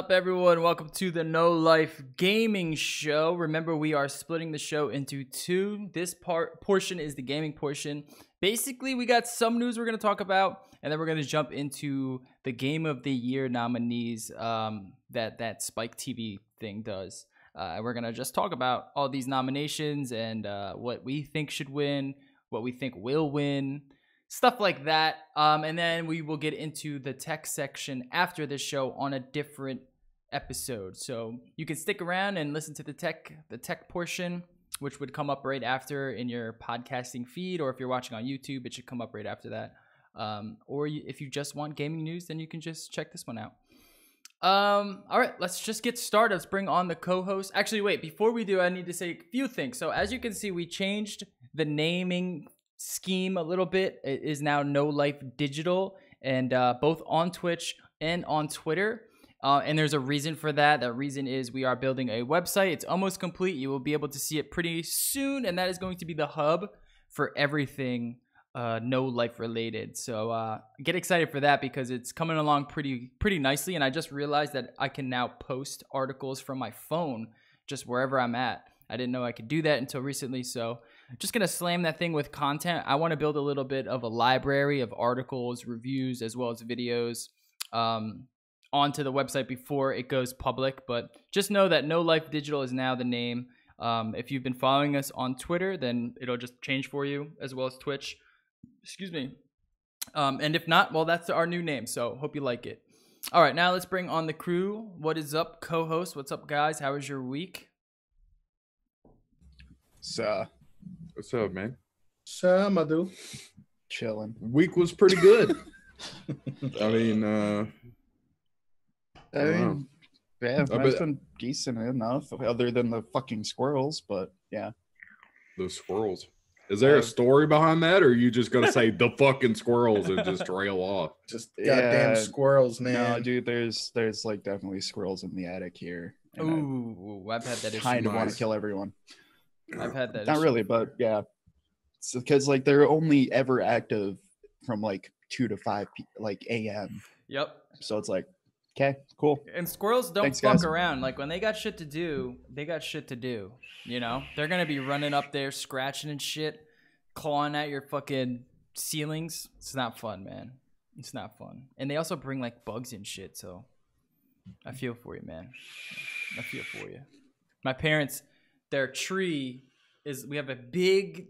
up, everyone? Welcome to the No Life Gaming Show. Remember, we are splitting the show into two. This portion is the gaming portion. Basically, we got some news we're going to talk about, and then we're going to jump into the Game of the Year nominees that Spike TV thing does. We're going to just talk about all these nominations and what we think should win, what we think will win, stuff like that. And then we will get into the tech section after this show on a different episode. So you can stick around and listen to the tech portion, which would come up right after in your podcasting feed, or if you're watching on YouTube, it should come up right after that. If you just want gaming news, then you can just check this one out. All right, let's just get started. Let's bring on the co-host. Actually, wait, before we do, I need to say a few things. So as you can see, we changed the naming scheme a little bit. It is now No Life Digital, and both on Twitch and on Twitter. And there's a reason for that. That reason is we are building a website. It's almost complete. You will be able to see it pretty soon, and that is going to be the hub for everything No Life related. So get excited for that because it's coming along pretty nicely. And I just realized that I can now post articles from my phone just wherever I'm at. I didn't know I could do that until recently, so I'm just going to slam that thing with content. I want to build a little bit of a library of articles, reviews, as well as videos onto the website before it goes public. But just know that No Life Digital is now the name. If you've been following us on Twitter, then it'll just change for you, as well as Twitch. Excuse me. And if not, well, that's our new name, so hope you like it. All right, now let's bring on the crew. What is up, co-host? What's up, guys? How was your week? What's up, man? Madu. Chilling. Week was pretty good. I mean, yeah, it's been decent enough, other than the fucking squirrels, but yeah. The squirrels. Is there a story behind that, or are you just gonna say the fucking squirrels and just trail off? Just goddamn squirrels, man. No, dude, there's like definitely squirrels in the attic here. Ooh, I've had that issue. Kind of want to kill everyone. I've had that. Not issue. really, but yeah. It's because like they're only ever active from like 2 to 5 a.m. Yep. So it's like, okay, cool. And squirrels don't Thanks, fuck guys. around. Like when they got shit to do, they got shit to do. You know, they're gonna be running up there, scratching and shit, clawing at your fucking ceilings. It's not fun, man. It's not fun. And they also bring like bugs and shit. So I feel for you, man. I feel for you. My parents, their tree is, we have a big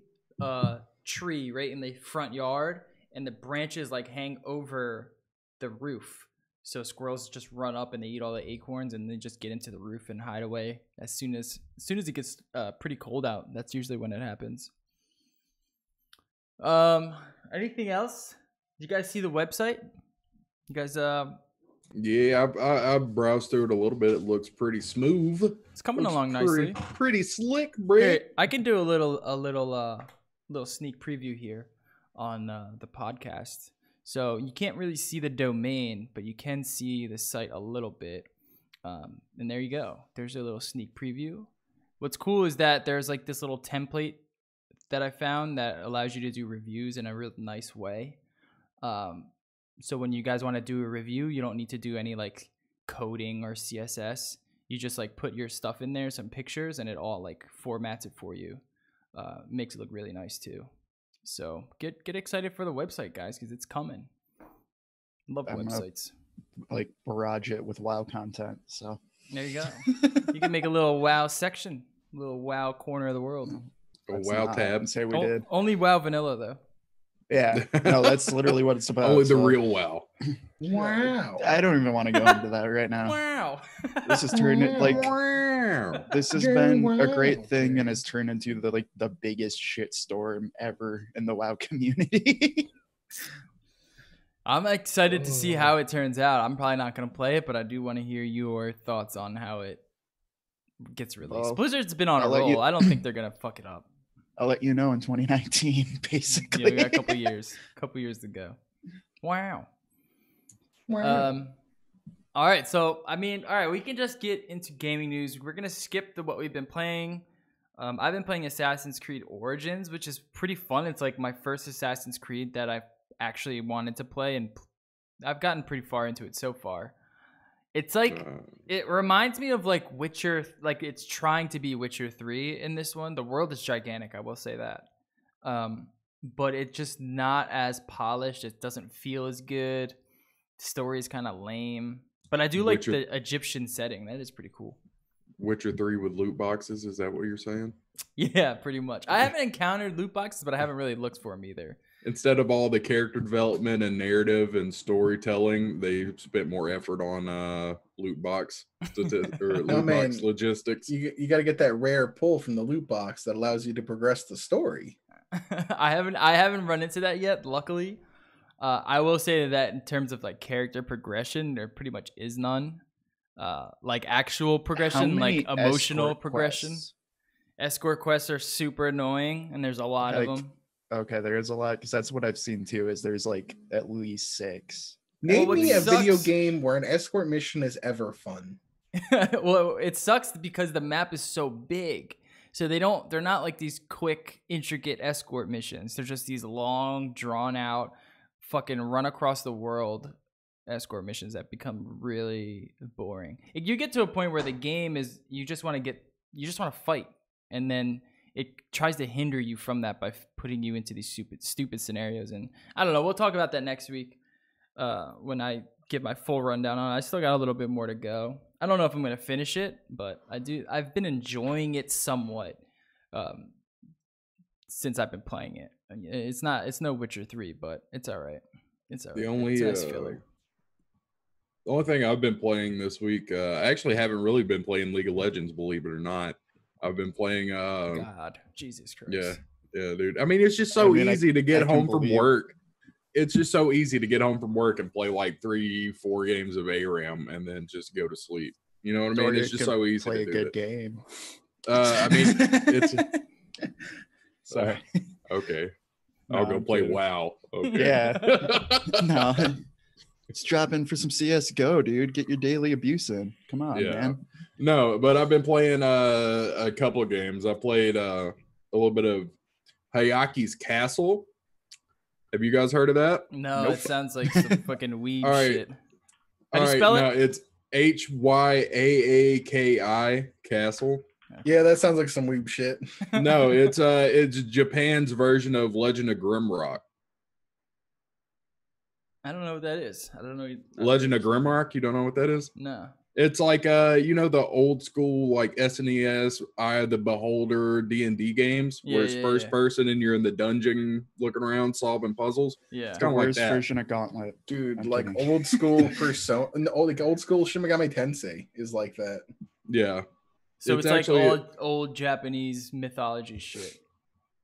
tree right in the front yard, and the branches like hang over the roof. So squirrels just run up and they eat all the acorns, and they just get into the roof and hide away as soon as it gets pretty cold out. That's usually when it happens. Anything else? Did you guys see the website? You guys Yeah, I browsed through it a little bit. It looks pretty smooth. It's coming along nicely. Pretty slick, Brett. Here, I can do a little sneak preview here on the podcast. So you can't really see the domain, but you can see the site a little bit. And there you go. There's a little sneak preview. What's cool is that there's like this little template that I found that allows you to do reviews in a real nice way. So when you guys want to do a review, you don't need to do any like coding or CSS. You just like put your stuff in there, some pictures, and it all like formats it for you. Makes it look really nice too. So get excited for the website, guys, because it's coming. Love websites. Like barrage it with WoW content. So there you go. You can make a little WoW section, a little WoW corner of the world. A WoW tab. Say we did. Only WoW vanilla though. Yeah, no, that's literally what it's about. Only the real WoW. Wow. I don't even want to go into that right now. Wow. This has turned it like this has been a great thing, and has turned into the biggest shitstorm ever in the WoW community. I'm excited to see how it turns out. I'm probably not gonna play it, but I do want to hear your thoughts on how it gets released. Well, Blizzard's been on a roll. I don't think they're gonna fuck it up. I'll let you know in 2019, basically. Yeah, we got a couple years to go. Wow. All right, so I mean, all right, we can just get into gaming news. We're gonna skip what we've been playing. I've been playing Assassin's Creed Origins, which is pretty fun. It's like my first Assassin's Creed that I've actually wanted to play, and I've gotten pretty far into it so far. It's like it reminds me of like Witcher, like it's trying to be Witcher 3 in this one. The world is gigantic, I will say that. But it's just not as polished. It doesn't feel as good. The story is kind of lame. But I do like the Egyptian setting. That is pretty cool. Witcher 3 with loot boxes, is that what you're saying? Yeah, pretty much. I haven't encountered loot boxes, but I haven't really looked for them either. Instead of all the character development and narrative and storytelling, they spent more effort on loot box box logistics. You got to get that rare pull from the loot box that allows you to progress the story. I haven't run into that yet, luckily. I will say that in terms of like character progression, there pretty much is none. Like actual progression, like emotional progression. Escort quests are super annoying, and there's a lot of them. Okay, there is a lot, because that's what I've seen too, is there's like at least 6. Name me a video game where an escort mission is ever fun. Well, it sucks because the map is so big. So they're not like these quick, intricate escort missions. They're just these long, drawn out, fucking run across the world escort missions that become really boring. You get to a point where the game is, you just want to fight. And then it tries to hinder you from that by putting you into these stupid scenarios. And I don't know. We'll talk about that next week when I give my full rundown on it. I still got a little bit more to go. I don't know if I'm going to finish it, but I've been enjoying it somewhat since I've been playing it. It's no Witcher 3, but it's all right. It's all right. The only thing I've been playing this week, I actually haven't really been playing League of Legends, believe it or not. I've been playing God, Jesus Christ. Yeah, dude. I mean, it's just so easy to get home from work. It's just so easy to get home from work and play like 3-4 games of ARAM and then just go to sleep. You know what I mean? It's just so easy play to a good game. I mean, it's sorry. Okay. No, I'll go I'm play kidding. WoW. Okay. Yeah. No. It's dropping for some CS:GO, dude. Get your daily abuse in. Come on, man. No, but I've been playing a couple of games. I played a little bit of Hayaki's Castle. Have you guys heard of that? No, Nope. It sounds like some fucking weed shit. How do you spell it? No, it's HYAAKI Castle. Yeah, that sounds like some weeb shit. No, it's Japan's version of Legend of Grimrock. I don't know what that is. I don't know. Legend of Grimrock? You don't know what that is? No. It's like the old school like SNES, Eye of the Beholder D&D games where it's first person and you're in the dungeon looking around solving puzzles. Yeah. It's kind of like that. Version of Gauntlet. Dude, like old school Persona, like old school Shin Megami Tensei is like that. Yeah. So it's like old Japanese mythology shit.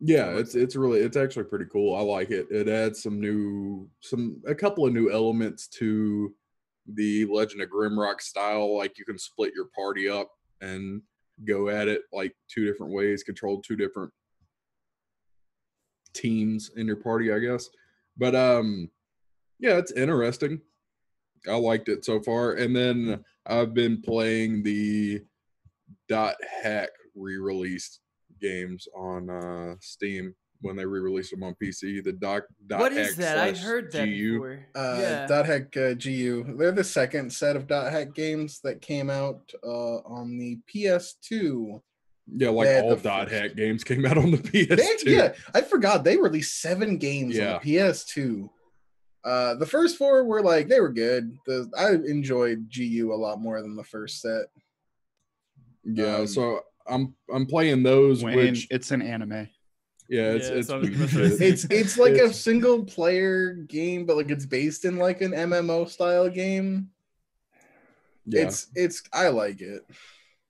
Yeah, it's actually pretty cool. I like it. It adds a couple of new elements to the Legend of Grimrock style. Like you can split your party up and go at it like 2 different ways, control 2 different teams in your party, I guess. But yeah, it's interesting. I liked it so far. And then I've been playing the .hack re-released games on Steam when they re-released them on PC. The what is that? I heard that before. .hack GU. They're the second set of .hack games that came out on the PS2. Yeah, like all .hack games came out on the PS2. I forgot they released 7 games on the PS2. The first 4 were like they were good. I enjoyed GU a lot more than the first set. Yeah, so I'm playing those. Which it's an anime. Yeah, it's like a single player game, but like it's based in like an MMO style game. Yeah. I like it.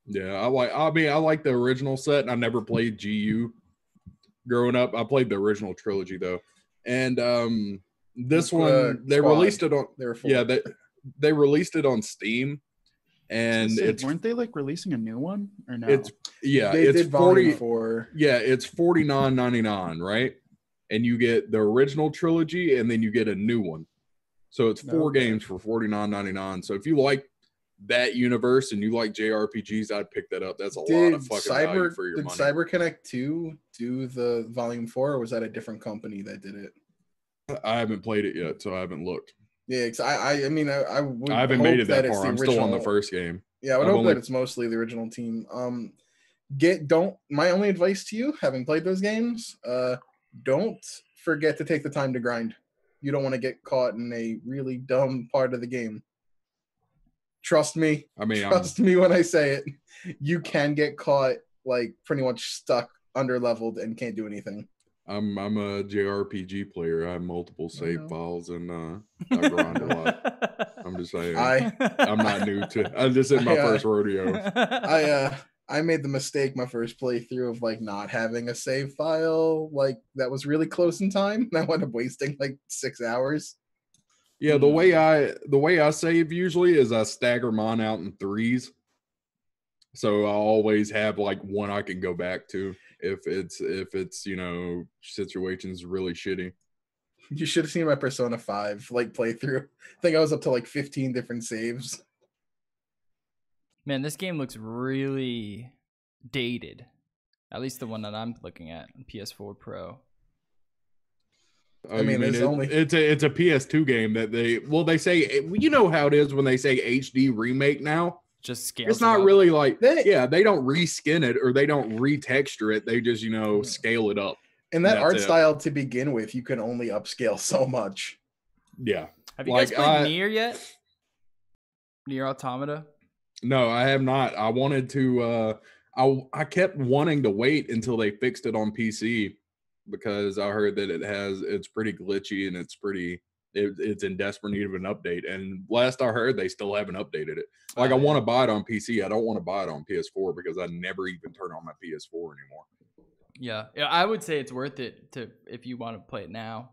Yeah, I like the original set, and I never played GU growing up. I played the original trilogy though. And this one they released it on they released it on Steam. And weren't they like releasing a new one or no? It's $44. Yeah, it's $49.99, right? And you get the original trilogy, and then you get a new one. So it's 4 games for $49.99. So if you like that universe and you like JRPGs, I'd pick that up. That's a lot of fucking value for your money. Did CyberConnect 2 do the Volume 4, or was that a different company that did it? I haven't played it yet, so I haven't looked. Yeah, I mean, I would I haven't hope made it that it's far. the I'm original. still on the first game. Yeah, I would hope that it's mostly the original team. My only advice to you, having played those games, don't forget to take the time to grind. You don't want to get caught in a really dumb part of the game. Trust me. Trust me when I say it. You can get caught like pretty much stuck, underleveled, and can't do anything. I'm a JRPG player. I have multiple save files and I grind a lot. I'm just saying. I'm not new to. I'm just in my first rodeo. I made the mistake my first playthrough of like not having a save file like that was really close in time, and I wound up wasting like 6 hours. Yeah, the way I save usually is I stagger mine out in 3s. So I always have like one I can go back to if it's situation's really shitty. You should have seen my Persona 5 like playthrough. I think I was up to like 15 different saves. Man, this game looks really dated. At least the one that I'm looking at, PS4 Pro. I mean it's a PS2 game that they say, you know how it is when they say HD remake now. Just scale. It's not really like they don't reskin it or they don't retexture it. They just scale it up. And that art style to begin with, you can only upscale so much. Yeah. Have you guys played Nier yet? Nier Automata? No, I have not. I wanted to. I kept wanting to wait until they fixed it on PC because I heard that it's pretty glitchy and it's in desperate need of an update. And last I heard, they still haven't updated it. Like I want to buy it on PC. I don't want to buy it on PS4 because I never even turn on my PS4 anymore. Yeah, I would say it's worth it if you want to play it now,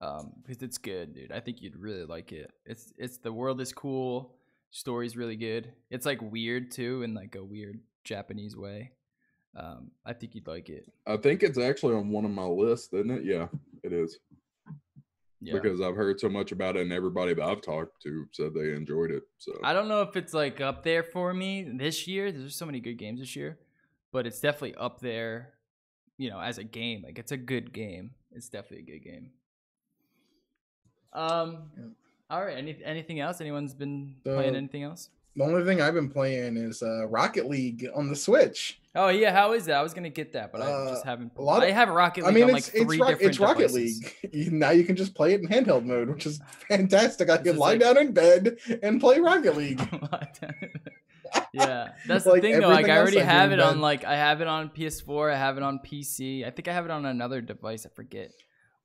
because it's good, dude. I think you'd really like it. It's the world is cool, story's really good. It's like weird too, in like a weird Japanese way. I think you'd like it. I think it's actually on one of my lists, isn't it? Yeah, it is. Yeah. Because I've heard so much about it, and everybody that I've talked to said they enjoyed it. So I don't know if it's like up there for me this year. There's so many good games this year, but it's definitely up there. As a game, like it's a good game. It's definitely a good game. All right. Anything else? Anyone's been playing anything else? The only thing I've been playing is Rocket League on the Switch. Oh yeah, how is that? I was gonna get that, but I just haven't. I have Rocket League on like three different It's Rocket devices. League. Now you can just play it in handheld mode, which is fantastic. I can lie down in bed and play Rocket League. Yeah, that's the thing though. Like I already have it on I have it on PS4. I have it on PC. I think I have it on another device. I forget.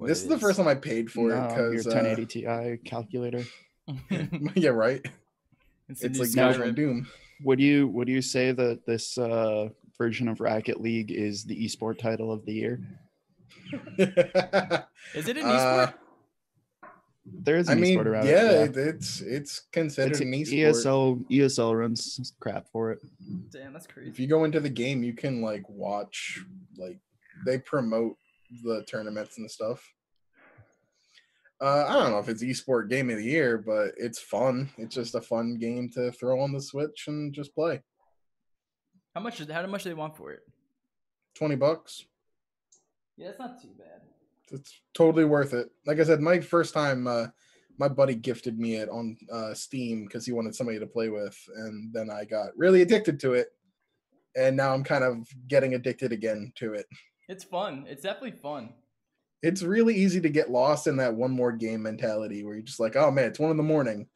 This is the first time I paid for it because your 1080 Ti calculator. Yeah, right. It's like Skyrim Doom. Would you say that this version of Rocket League is the esport title of the year? Is it an esport? There's an esport around it. It's considered an esport. ESL runs crap for it. Damn, that's crazy. If you go into the game, you can watch they promote the tournaments and stuff. I don't know if it's esport game of the year, but it's fun. It's just a fun game to throw on the Switch and just play. How much do they want for it? $20. Yeah, it's not too bad. It's totally worth it. Like I said, my first time, my buddy gifted me it on Steam because he wanted somebody to play with, and then I got really addicted to it, and now I'm kind of getting addicted again to it. It's fun. It's definitely fun. It's really easy to get lost in that one more game mentality where you're just like, oh man, it's 1 a.m.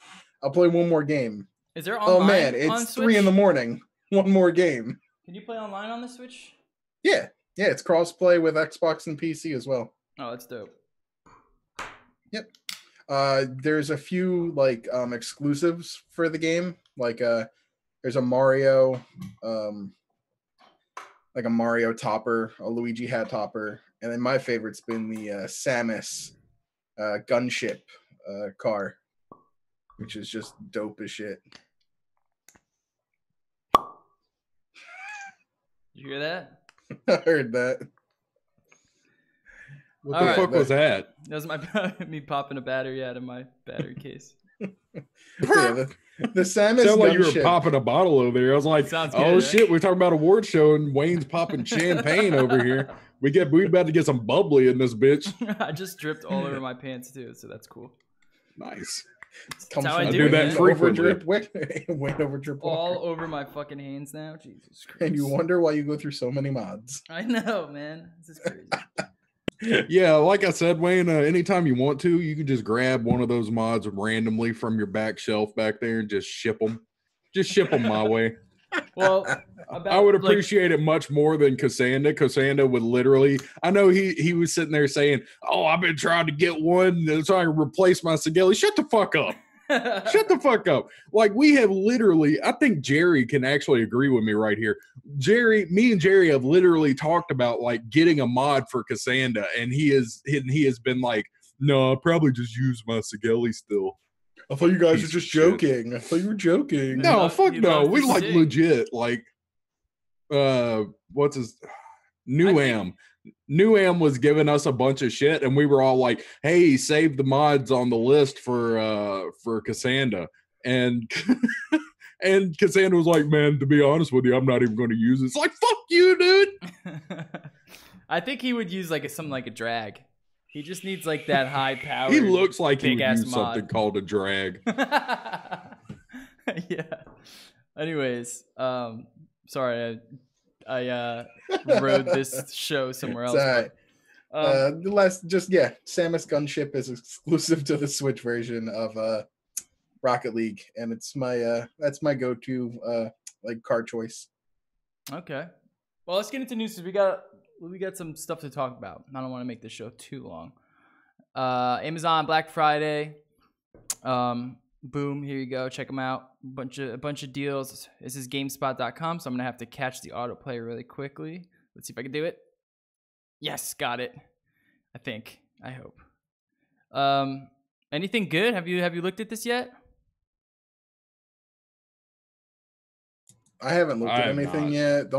I'll play one more game. Is there online? Oh man, it's 3 a.m. One more game. Can you play online on the Switch? Yeah, it's cross-play with Xbox and PC as well. Oh, that's dope. Yep. There's a few exclusives for the game. There's a Mario, a Mario topper, a Luigi hat topper, and then my favorite's been the Samus gunship car, which is just dope as shit. Did you hear that? I heard that. What the fuck was that? That was me popping a battery out of my battery case. The Samus sounded like you were popping a bottle over there. I was like, good, oh right? shit, we're talking about award show and Wayne's popping champagne over here. We about to get some bubbly in this bitch. I just dripped all over my pants too, so that's cool. Nice. Comes how I from do that man. frequently. Win over drip All walker. over my fucking hands now. Jesus Christ. And you wonder why you go through so many mods. I know, man. This is crazy. Yeah, like I said, Wayne, anytime you want to, you can just grab one of those mods randomly from your back shelf back there and just ship them. Just ship them my way. Well, I would appreciate it much more than Cassandra. Cassandra would literally, I know he was sitting there saying, "Oh, I've been trying to get one so I can replace my Sigelli." Shut the fuck up. Shut the fuck up. Like, we have literally, I think Jerry can actually agree with me right here. Me and Jerry have literally talked about like getting a mod for Cassandra, and he has been like, "No, I'll probably just use my Sigelli still." I thought you guys were just joking. I thought you were joking. No, fuck no. We like sing. legit like what's his Newam. Newam was giving us a bunch of shit, and we were all like, "Hey, save the mods on the list for Cassandra." And and Cassandra was like, "Man, to be honest with you, I'm not even going to use it." It's like, "Fuck you, dude." I think he would use like something like a drag. He just needs like that high power. He looks like he would big-ass use something mod. called a drag. Yeah. Anyways, sorry, I rode this show somewhere else. It's But, the last, Samus Gunship is exclusive to the Switch version of Rocket League, and it's my that's my go-to like car choice. okay. Well, let's get into news. We got some stuff to talk about. I don't want to make this show too long. Amazon Black Friday. Boom, here you go. Check them out. A bunch of deals. This is GameSpot.com, so I'm gonna have to catch the autoplay really quickly. Let's see if I can do it. Yes, got it. I think. I hope. Anything good? Have you looked at this yet? I haven't looked at anything yet.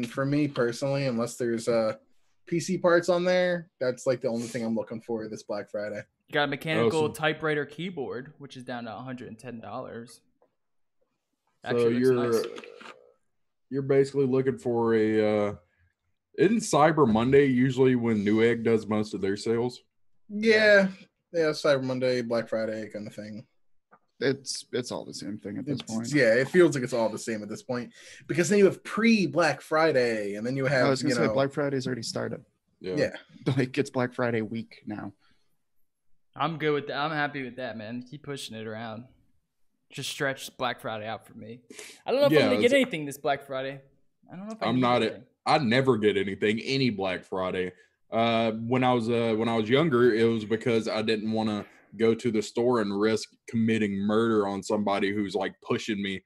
For me personally, unless there's PC parts on there, that's like the only thing I'm looking for this Black Friday. You got a mechanical typewriter keyboard, which is down to $110. So you're basically looking for a isn't Cyber Monday usually when Newegg does most of their sales? Yeah, Cyber Monday, Black Friday kind of thing. It's all the same thing at this point. Yeah, it feels like it's all the same at this point because then you have pre-Black Friday, and then you have I was gonna say Black Friday's already started. Yeah, like it's Black Friday week now. I'm good with that. I'm happy with that, man. Keep pushing it around. Just stretch Black Friday out for me. I don't know if I'm gonna get anything this Black Friday. I don't know if I'm not anything. I never get anything any Black Friday. When I was younger, it was because I didn't want to go to the store and risk committing murder on somebody who's like pushing me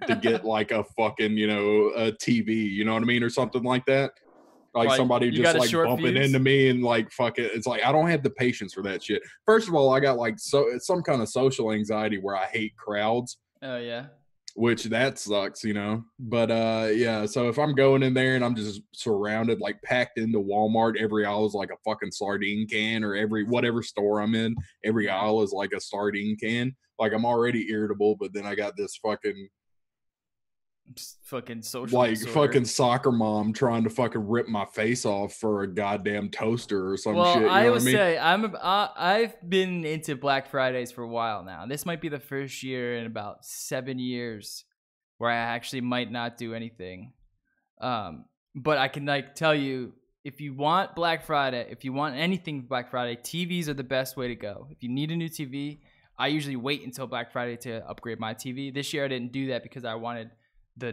to get like a fucking, a TV, you know what I mean? Or something like that. Like somebody just like bumping into me and like, fuck it. It's like, I don't have the patience for that shit. First of all, I got like some kind of social anxiety where I hate crowds. Oh yeah. Which that sucks, but so if I'm going in there and I'm just surrounded, like packed into Walmart, every aisle is like a fucking sardine can, or whatever store I'm in, every aisle is like a sardine can. Like, I'm already irritable, but then I got this fucking social like disorder. Fucking soccer mom trying to fucking rip my face off for a goddamn toaster or some shit. You know what I mean? Say I've been into Black Fridays for a while now. This might be the first year in about 7 years where I actually might not do anything. But I can like tell you, if you want Black Friday, if you want anything Black Friday, TVs are the best way to go. If you need a new TV, I usually wait until Black Friday to upgrade my TV. This year I didn't do that because I wanted a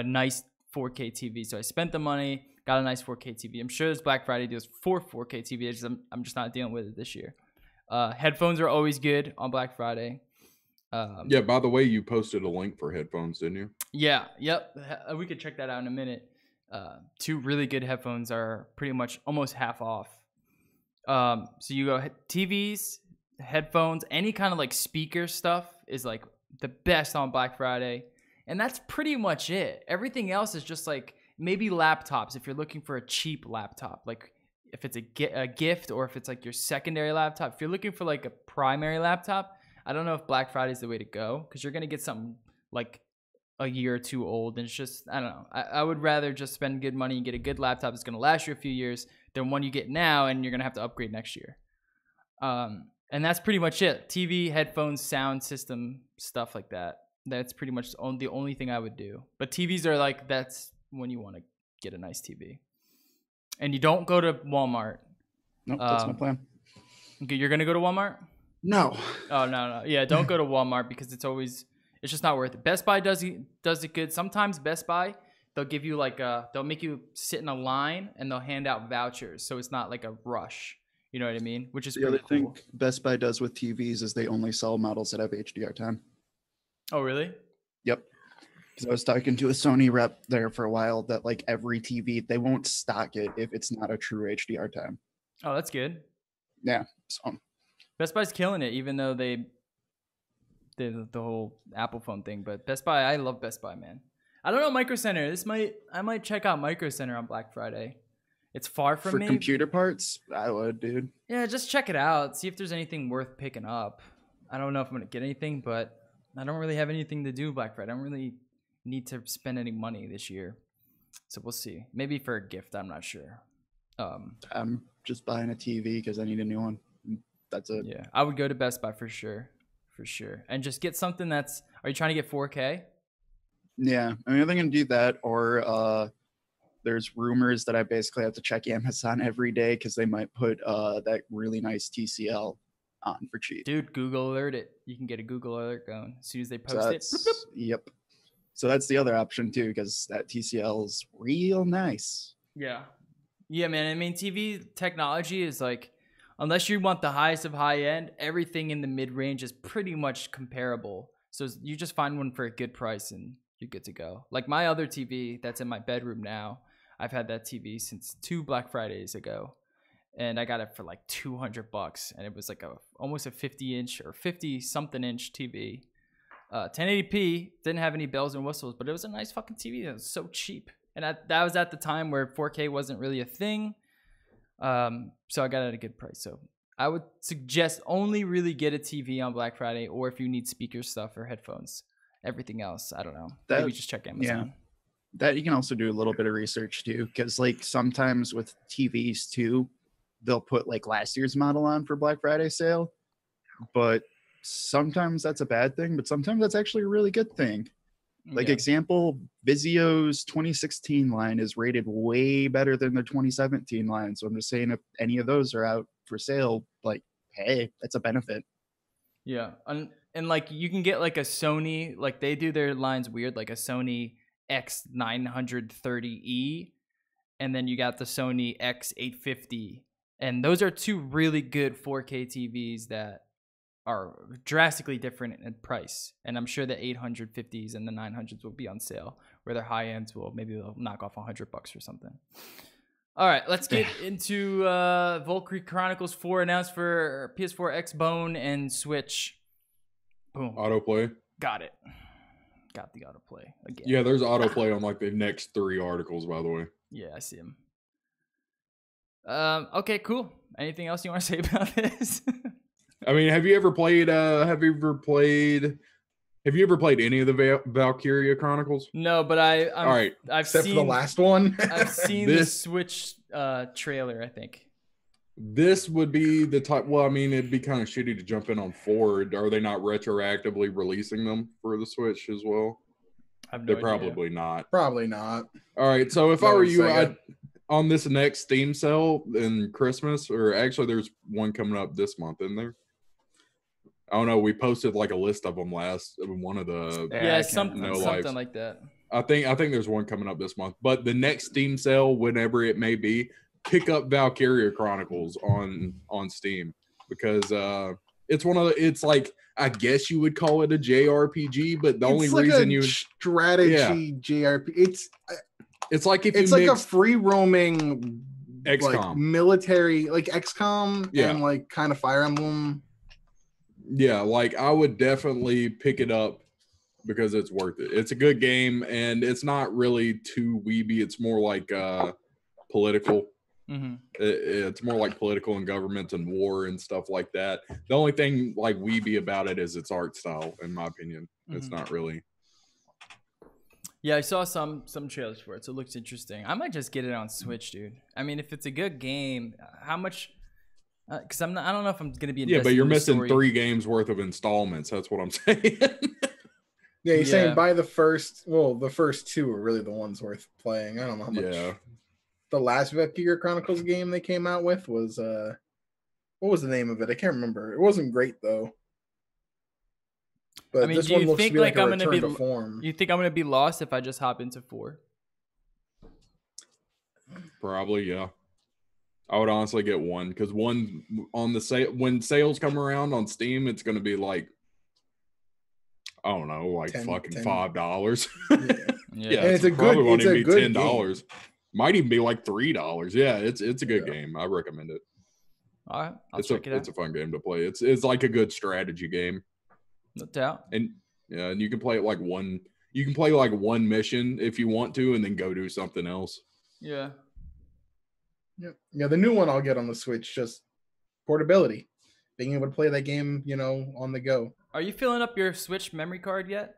nice 4K TV. So I spent the money, got a nice 4K TV. I'm sure there's Black Friday deals for 4K TV. I'm just not dealing with it this year. Headphones are always good on Black Friday. Yeah, by the way, you posted a link for headphones, didn't you? Yeah, yep. We could check that out in a minute. 2 really good headphones are pretty much almost half off. So you go TVs, headphones, any kind of like speaker stuff is like the best on Black Friday. And that's pretty much it. Everything else is just like maybe laptops if you're looking for a cheap laptop. Like if it's a gift or if it's like your secondary laptop. If you're looking for like a primary laptop, I don't know if Black Friday is the way to go because you're going to get something like a year or 2 old. And it's just, I don't know. I would rather just spend good money and get a good laptop that's going to last you a few years than one you get now and you're going to have to upgrade next year. And that's pretty much it. TV, headphones, sound system, stuff like that. That's pretty much the only thing I would do. But TVs are like, that's when you want to get a nice TV. And you don't go to Walmart. Nope, that's my plan. You're going to go to Walmart? No. Oh, no. Yeah, don't go to Walmart because it's just not worth it. Best Buy does it good. Sometimes Best Buy, they'll give you they'll make you sit in a line and they'll hand out vouchers. So it's not like a rush. You know what I mean? Which is The pretty other cool. thing Best Buy does with TVs is they only sell models that have HDR time. Oh, really? Yep. Because I was talking to a Sony rep there for a while that like every TV, they won't stock it if it's not a true HDR time. Oh, that's good. Yeah. So Best Buy's killing it, even though they did the whole Apple phone thing. But Best Buy, I love Best Buy, man. I don't know Micro Center. I might check out Micro Center on Black Friday. It's far from me. For computer parts, I would, dude. Yeah, just check it out. See if there's anything worth picking up. I don't know if I'm gonna get anything, but I don't really have anything to do Black Friday. I don't really need to spend any money this year, so we'll see. Maybe for a gift, I'm not sure. I'm just buying a TV because I need a new one. That's it. Yeah, I would go to Best Buy for sure, and just get something that's. Are you trying to get 4K? Yeah, I mean, I think I can do that, or there's rumors that I basically have to check Amazon every day because they might put that really nice TCL on for cheap. Dude, Google alert it. You can get a Google alert going as soon as they post it. Bloop, bloop. Yep. So that's the other option too, because that TCL is real nice. Yeah, man. I mean, TV technology is like, unless you want the highest of high end, everything in the mid range is pretty much comparable. So you just find one for a good price and you're good to go. Like my other TV that's in my bedroom now, I've had that TV since 2 Black Fridays ago, and I got it for like $200, and it was like almost a 50-inch or 50-something inch TV. 1080p, didn't have any bells and whistles, but it was a nice fucking TV. It was so cheap, and that was at the time where 4K wasn't really a thing. So I got it at a good price. So I would suggest only really get a TV on Black Friday, or if you need speaker stuff or headphones. Everything else, I don't know. Maybe just check Amazon. Yeah. That you can also do a little bit of research too, because like sometimes with TVs too, they'll put like last year's model on for Black Friday sale, but sometimes that's a bad thing, but sometimes that's actually a really good thing. Like example, Vizio's 2016 line is rated way better than their 2017 line. So I'm just saying if any of those are out for sale, like, hey, that's a benefit. Yeah. And like you can get like a Sony, like they do their lines weird, like a Sony X930E, and then you got the Sony X850, and those are two really good 4K TVs that are drastically different in price. And I'm sure the 850s and the 900s will be on sale, where their high ends will maybe they'll knock off $100 or something. All right, let's get into Valkyrie Chronicles 4 announced for PS4, Xbone, and Switch. Boom. Autoplay. Got it. Got the autoplay again. Yeah, there's autoplay on like the next 3 articles, by the way. Yeah, I see him. Okay, cool. Anything else you want to say about this? I mean, have you ever played any of the Valkyria Chronicles? No, but all right. I've Except seen for the last one. I've seen the Switch trailer, I think. This would be the type. Well, I mean, it'd be kind of shitty to jump in on 4. Are they not retroactively releasing them for the Switch as well? They're probably not. Probably not. All right. So if I were you, I'd, on this next Steam sale in Christmas, or actually, there's one coming up this month, isn't there? I don't know. We posted like a list of them one of the something like that. I think there's one coming up this month. But the next Steam sale, whenever it may be, pick up Valkyria Chronicles on Steam, because it's like, I guess you would call it a JRPG, but the only reason you strategy JRPG. It's like if it's you like a free roaming XCOM, like military, like XCOM, and like kind of Fire Emblem. Yeah, like I would definitely pick it up because it's worth it. It's a good game, and it's not really too weeby. It's more like political. Mm-hmm. It's more like political and government and war and stuff like that. The only thing like weeby about it is its art style, in my opinion. Mm-hmm. It's not really. Yeah, I saw some trailers for it, so it looks interesting. I might just get it on Switch, dude. I mean, if it's a good game, how much Because I don't know if I'm gonna be. Yeah, but you're in the missing story. 3 games worth of installments. That's what I'm saying. Yeah, he's saying buy the first. Well, the first 2 are really the ones worth playing. I don't know how much. Yeah. The last Valkyria Chronicles game they came out with was what was the name of it? I can't remember. It wasn't great though. But this one looks to be like a return to form. You think I'm gonna be lost if I just hop into 4? Probably, yeah. I would honestly get 1 because 1 on the sale when sales come around on Steam, it's gonna be like, I don't know, like fucking $5. Yeah, and it's a good. Won't It's even a be good $10. Game. Might even be like $3. Yeah, it's a good game. I recommend it. All right, I'll check it out. It's a fun game to play. It's like a good strategy game. No doubt. And yeah, and you can play it like one. You can play like one mission if you want to, and then go do something else. Yeah. Yeah. The new one I'll get on the Switch, just portability, being able to play that game, on the go. Are you filling up your Switch memory card yet?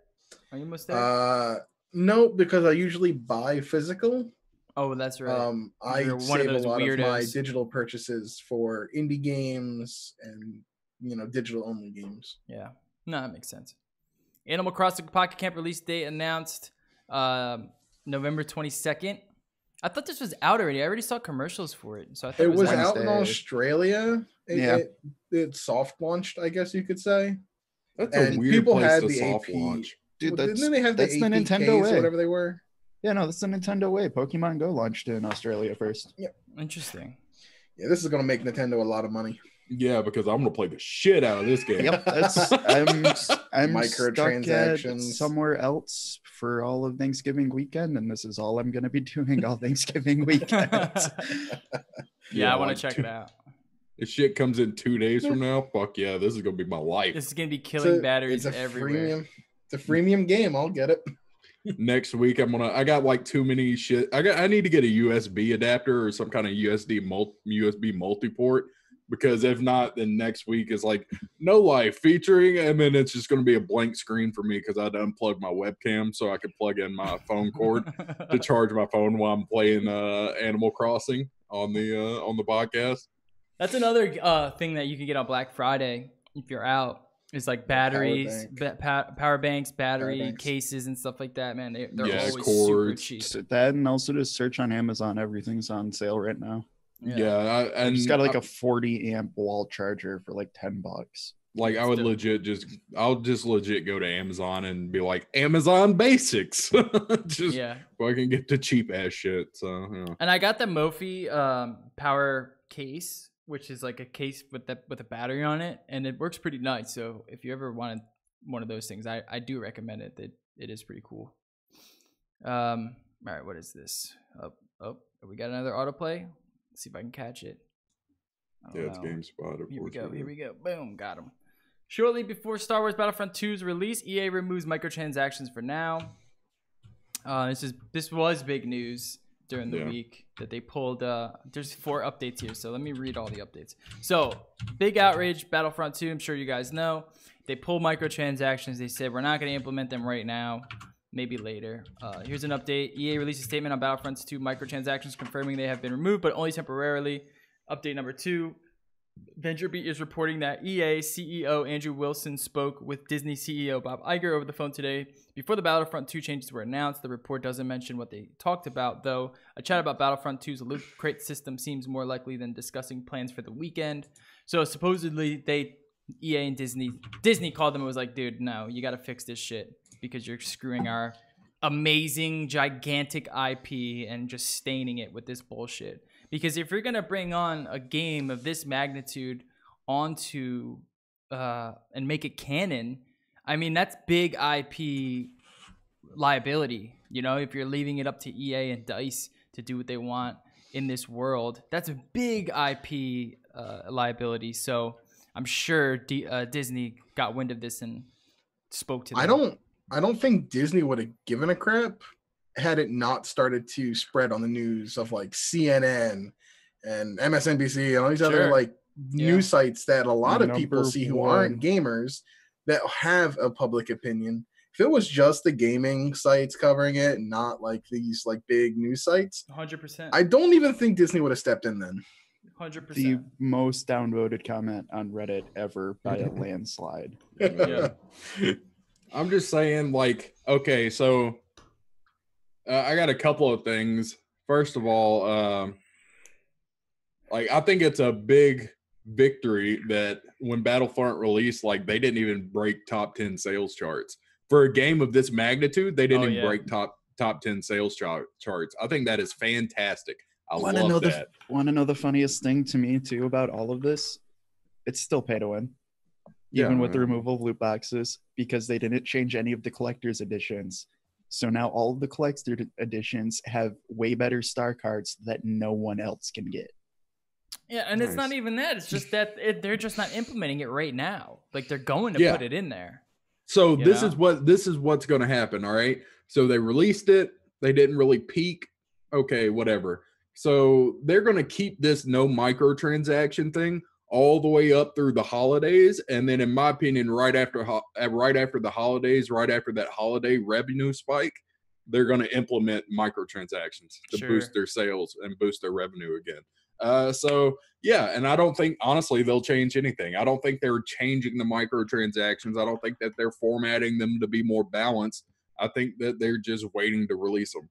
Are you almost there? No, because I usually buy physical. Oh, that's right. I save a lot of my digital purchases for indie games and digital only games. Yeah, no, that makes sense. Animal Crossing Pocket Camp release date announced November 22nd. I thought this was out already. I already saw commercials for it, so I thought it was out in Australia. It soft launched, I guess you could say. That's a weird people place had to the soft launch. Dude, didn't they have the Nintendo way, whatever they were? Yeah, no, that's the Nintendo way. Pokemon Go launched in Australia first. Yeah, interesting. Yeah, this is gonna make Nintendo a lot of money. Yeah, because I'm gonna play the shit out of this game. Yep, I'm microtransactions stuck somewhere else for all of Thanksgiving weekend, and this is all I'm gonna be doing all Thanksgiving weekend. Yeah, I want to check it out. If shit comes in 2 days from now, fuck yeah, this is gonna be my life. This is gonna be killing batteries everywhere. It's a freemium game. I'll get it. Next week I got like too many shit. I need to get a USB adapter or some kind of USB multi-port, because if not, then next week is like No Life featuring, and then it's just going to be a blank screen for me because I'd unplugged my webcam so I could plug in my phone cord to charge my phone while I'm playing Animal Crossing on the podcast. That's another thing that you can get on Black Friday if you're out. It's like batteries, power banks, battery cases, and stuff like that. Man, they're always cords. Super cheap. That, and also just search on Amazon. Everything's on sale right now. Yeah, I just got like a 40 amp wall charger for like $10. Like I would I'll just legit go to Amazon and be like, Amazon Basics. Just I can get the cheap ass shit. So yeah. And I got the Mophie power case, which is like a case with a battery on it, and it works pretty nice. So if you ever wanted one of those things, I do recommend it. It is pretty cool. All right, what is this? Oh, we got another autoplay. Let's see if I can catch it. It's GameSpot. Here we go. Boom, got him. Shortly before Star Wars Battlefront 2's release, EA removes microtransactions for now. This was big news during the week that they pulled. There's 4 updates here, so let me read all the updates. So, big outrage, Battlefront 2, I'm sure you guys know. They pulled microtransactions. They said, we're not going to implement them right now, maybe later. Here's an update. EA released a statement on Battlefront 2 microtransactions confirming they have been removed, but only temporarily. Update number 2. VentureBeat is reporting that EA CEO Andrew Wilson spoke with Disney CEO Bob Iger over the phone today before the Battlefront 2 changes were announced. The report doesn't mention what they talked about, though. A chat about Battlefront 2's loot crate system seems more likely than discussing plans for the weekend. So supposedly EA and Disney called them and was like, dude, no, you got to fix this shit because you're screwing our amazing, gigantic IP and just staining it with this bullshit. Because if you're going to bring on a game of this magnitude onto and make it canon, I mean, that's big IP liability. You know, if you're leaving it up to EA and DICE to do what they want in this world, that's a big IP liability. So I'm sure Disney got wind of this and spoke to them. I don't think Disney would have given a crap had it not started to spread on the news of like CNN and MSNBC and all these other like news sites that a lot of people see who aren't gamers that have a public opinion. If it was just the gaming sites covering it and not like these like big news sites, 100%. I don't even think Disney would have stepped in then. 100%. The most downvoted comment on Reddit ever by a landslide. Yeah. I'm just saying, like, okay, so I got a couple of things. First of all, like, I think it's a big victory that when Battlefront released, like, they didn't even break top 10 sales charts. For a game of this magnitude, they didn't even break top 10 sales charts. I think that is fantastic. I love that. Want to know the funniest thing to me, too, about all of this? It's still pay to win. Even with the removal of loot boxes, because they didn't change any of the collector's editions. So now all of the collector editions have way better star cards that no one else can get. Yeah, and it's not even that. It's just that they're just not implementing it right now. Like, they're going to put it in there. So this is what's going to happen, all right? So they released it. They didn't really peak. Okay, whatever. So they're going to keep this no microtransaction thing all the way up through the holidays, and then, in my opinion, right after the holidays, right after that holiday revenue spike, they're going to implement microtransactions to boost their sales and boost their revenue again. So yeah, and I don't think, honestly, they'll change anything. I don't think they're changing the microtransactions. I don't think that they're formatting them to be more balanced. I think that they're just waiting to release them.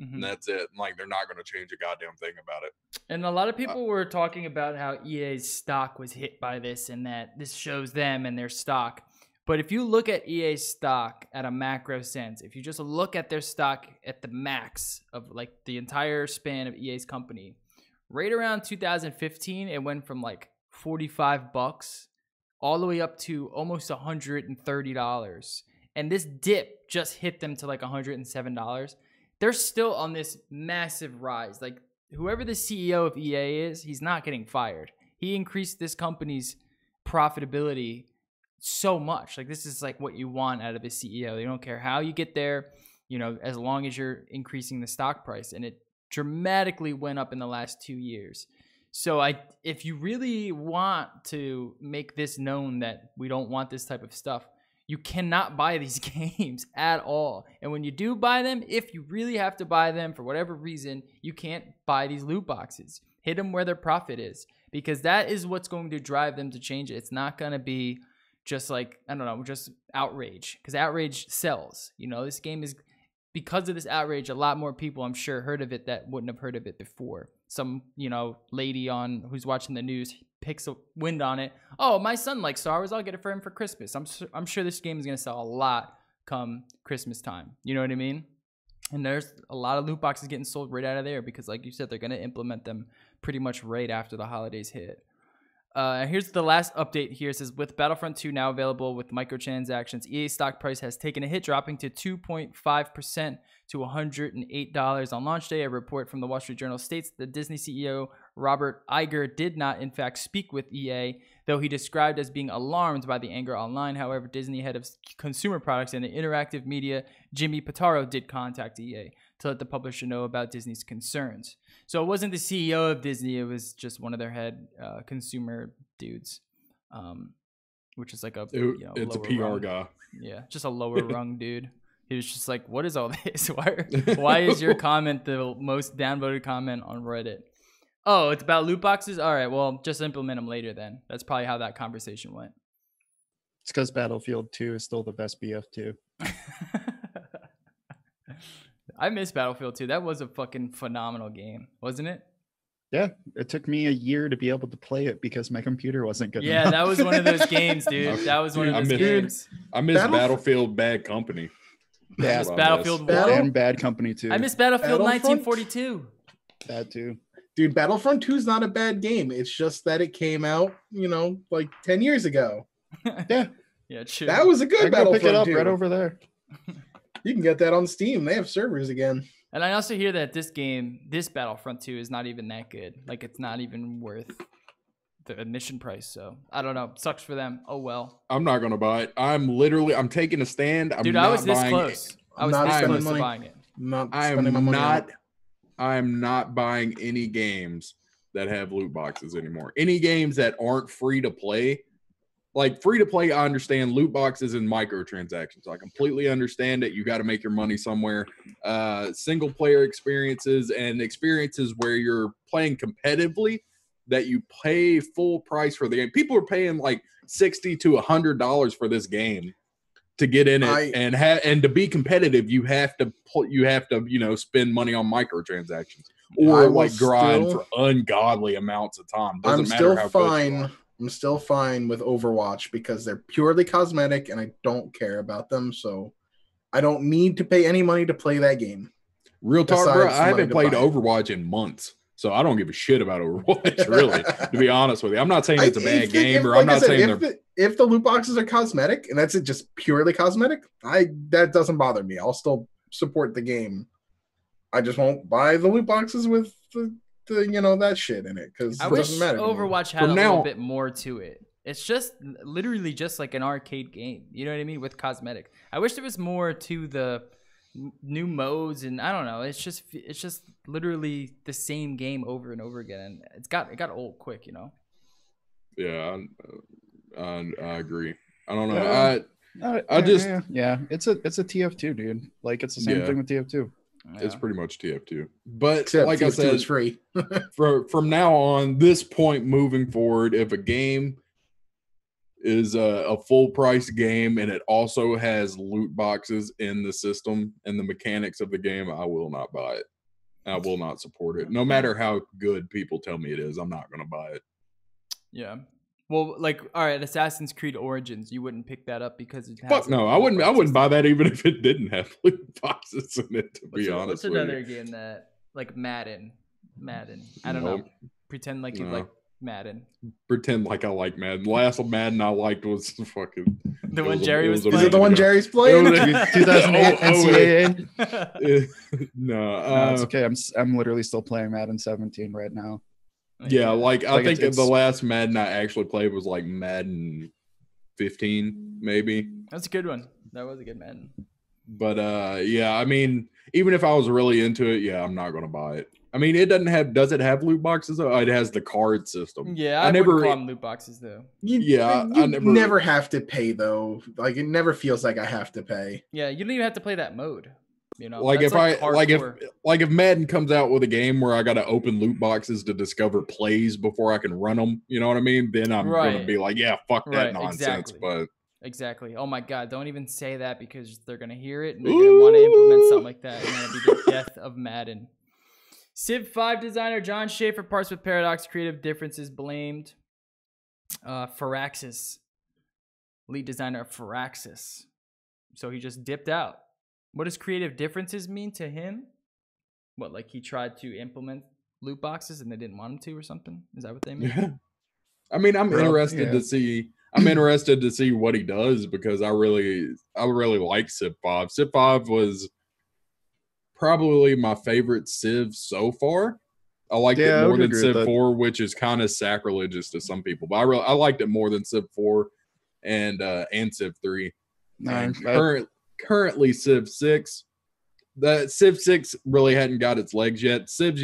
And that's it. Like, they're not going to change a goddamn thing about it. And a lot of people were talking about how EA's stock was hit by this and that this shows them and their stock. But if you look at EA's stock at a macro sense, if you just look at their stock at the max of like the entire span of EA's company, right around 2015, it went from like $45 all the way up to almost $130. And this dip just hit them to like $107. They're still on this massive rise. Like, whoever the CEO of EA is, he's not getting fired. He increased this company's profitability so much. Like, this is like what you want out of a CEO. They don't care how you get there, you know, as long as you're increasing the stock price. And it dramatically went up in the last 2 years. So if you really want to make this known that we don't want this type of stuff, you cannot buy these games at all. And when you do buy them, if you really have to buy them for whatever reason, you can't buy these loot boxes. Hit them where their profit is, because that is what's going to drive them to change it. It's not going to be just like, I don't know, just outrage, because outrage sells. You know, this game is, because of this outrage, a lot more people, I'm sure, heard of it that wouldn't have heard of it before. Some, you know, lady who's watching the news picks a wind on it. Oh, my son likes Star Wars. I'll get it for him for Christmas. I'm sure this game is going to sell a lot come Christmas time. You know what I mean? And there's a lot of loot boxes getting sold right out of there because, like you said, they're going to implement them pretty much right after the holidays hit. Here's the last update here. It says, with Battlefront 2 now available with microtransactions, EA's stock price has taken a hit, dropping to 2.5% to $108 on launch day. A report from the Wall Street Journal states the Disney CEO Robert Iger did not, in fact, speak with EA, though he described as being alarmed by the anger online. However, Disney head of consumer products and interactive media Jimmy Pitaro did contact EA to let the publisher know about Disney's concerns. So it wasn't the CEO of Disney, it was just one of their head consumer dudes, which is like a, it's a PR rung. guy. Yeah, just a lower rung dude. He was just like, what is all this? Why is your comment the most downvoted comment on Reddit? Oh, it's about loot boxes? All right, well, just implement them later then. That's probably how that conversation went. It's because Battlefield 2 is still the best BF2. I miss Battlefield 2. That was a fucking phenomenal game, wasn't it? Yeah, it took me a year to be able to play it because my computer wasn't good enough. Yeah, that was one of those games, dude. That was one of those games. I miss Battlefield Bad Company. Yeah, I miss Battlefield 1 and Bad Company 2. I miss Battlefield 1942. That too. Dude, Battlefront 2 is not a bad game. It's just that it came out, like 10 years ago. Yeah. Yeah, true. That was a good Battlefront 2. Pick it up right over there. You can get that on Steam. They have servers again. And I also hear that this Battlefront 2 is not even that good. Like, it's not even worth the admission price. So, I don't know. Sucks for them. Oh, well. I'm not going to buy it. I'm taking a stand. Dude, I was this close. I was this close to buying it. I'm not buying any games that have loot boxes anymore. Any games that aren't free to play. Like, free to play, I understand. Loot boxes and microtransactions, I completely understand it. You got to make your money somewhere. Single player experiences and experiences where you're playing competitively, that you pay full price for the game. People are paying like $60 to $100 for this game to get in it, and to be competitive, you have to spend money on microtransactions or like grind for ungodly amounts of time. Doesn't matter how good you are. I'm still fine with Overwatch because they're purely cosmetic and I don't care about them. So I don't need to pay any money to play that game. Real talk, bro. I haven't played Overwatch in months. So I don't give a shit about Overwatch, really, to be honest with you. I'm not saying it's a bad game, or I'm not saying if the loot boxes are cosmetic and that's just purely cosmetic, that doesn't bother me. I'll still support the game. I just won't buy the loot boxes with the that shit in it because it doesn't matter. Overwatch had a little bit more to it. It's just literally just like an arcade game. You know what I mean? With cosmetic. I wish there was more to the new modes, and I don't know. It's just literally the same game over and over again, and it got old quick. Yeah, I agree. I don't know. It's a TF2, dude. Like it's the same thing with TF2. Yeah. It's pretty much TF2, but except like TF2 I said, is free. from now on, this point moving forward, if a game is a full price game and it also has loot boxes in the system and the mechanics of the game, I will not buy it. I will not support it. No matter how good people tell me it is, I'm not going to buy it. Yeah. Well, like, all right, Assassin's Creed Origins, you wouldn't pick that up because it has. Fuck no, I wouldn't buy that even if it didn't have loot boxes in it. To be honest, what's another game that like Madden? I don't know. Pretend like you like Madden. Pretend like I like Madden. The last Madden I liked was fucking the one Jerry was playing. Is it the one Jerry's playing? 2008 NCAA. No, it's okay. I'm literally still playing Madden 17 right now. Yeah, like I think the last Madden I actually played was like Madden 15, maybe. That's a good one. That was a good Madden. But yeah, I mean, even if I was really into it, yeah, I'm not gonna buy it. I mean, it does it have loot boxes though? It has the card system. Yeah, I never call them loot boxes though. I never have to pay though. Like it never feels like I have to pay. Yeah, you don't even have to play that mode. Like if Madden comes out with a game where I got to open loot boxes to discover plays before I can run them, you know what I mean? Then I'm gonna be like, yeah, fuck that nonsense. Exactly. Oh my God, don't even say that because they're gonna hear it and they're gonna want to implement something like that, and that'll be the death of Madden. Civ 5 designer John Schaefer parts with Paradox. Creative differences blamed. Firaxis, lead designer of Firaxis. So he just dipped out. What does creative differences mean to him? What, like he tried to implement loot boxes and they didn't want him to or something? Is that what they mean? Yeah. I mean, I'm interested to see. I'm interested to see what he does because I really like Civ 5. Civ 5 was probably my favorite Civ so far. I liked it more than Civ 4, which is kind of sacrilegious to some people. But I liked it more than Civ 4 and Civ 3. Currently Civ 6. The Civ 6 really hadn't got its legs yet. Civ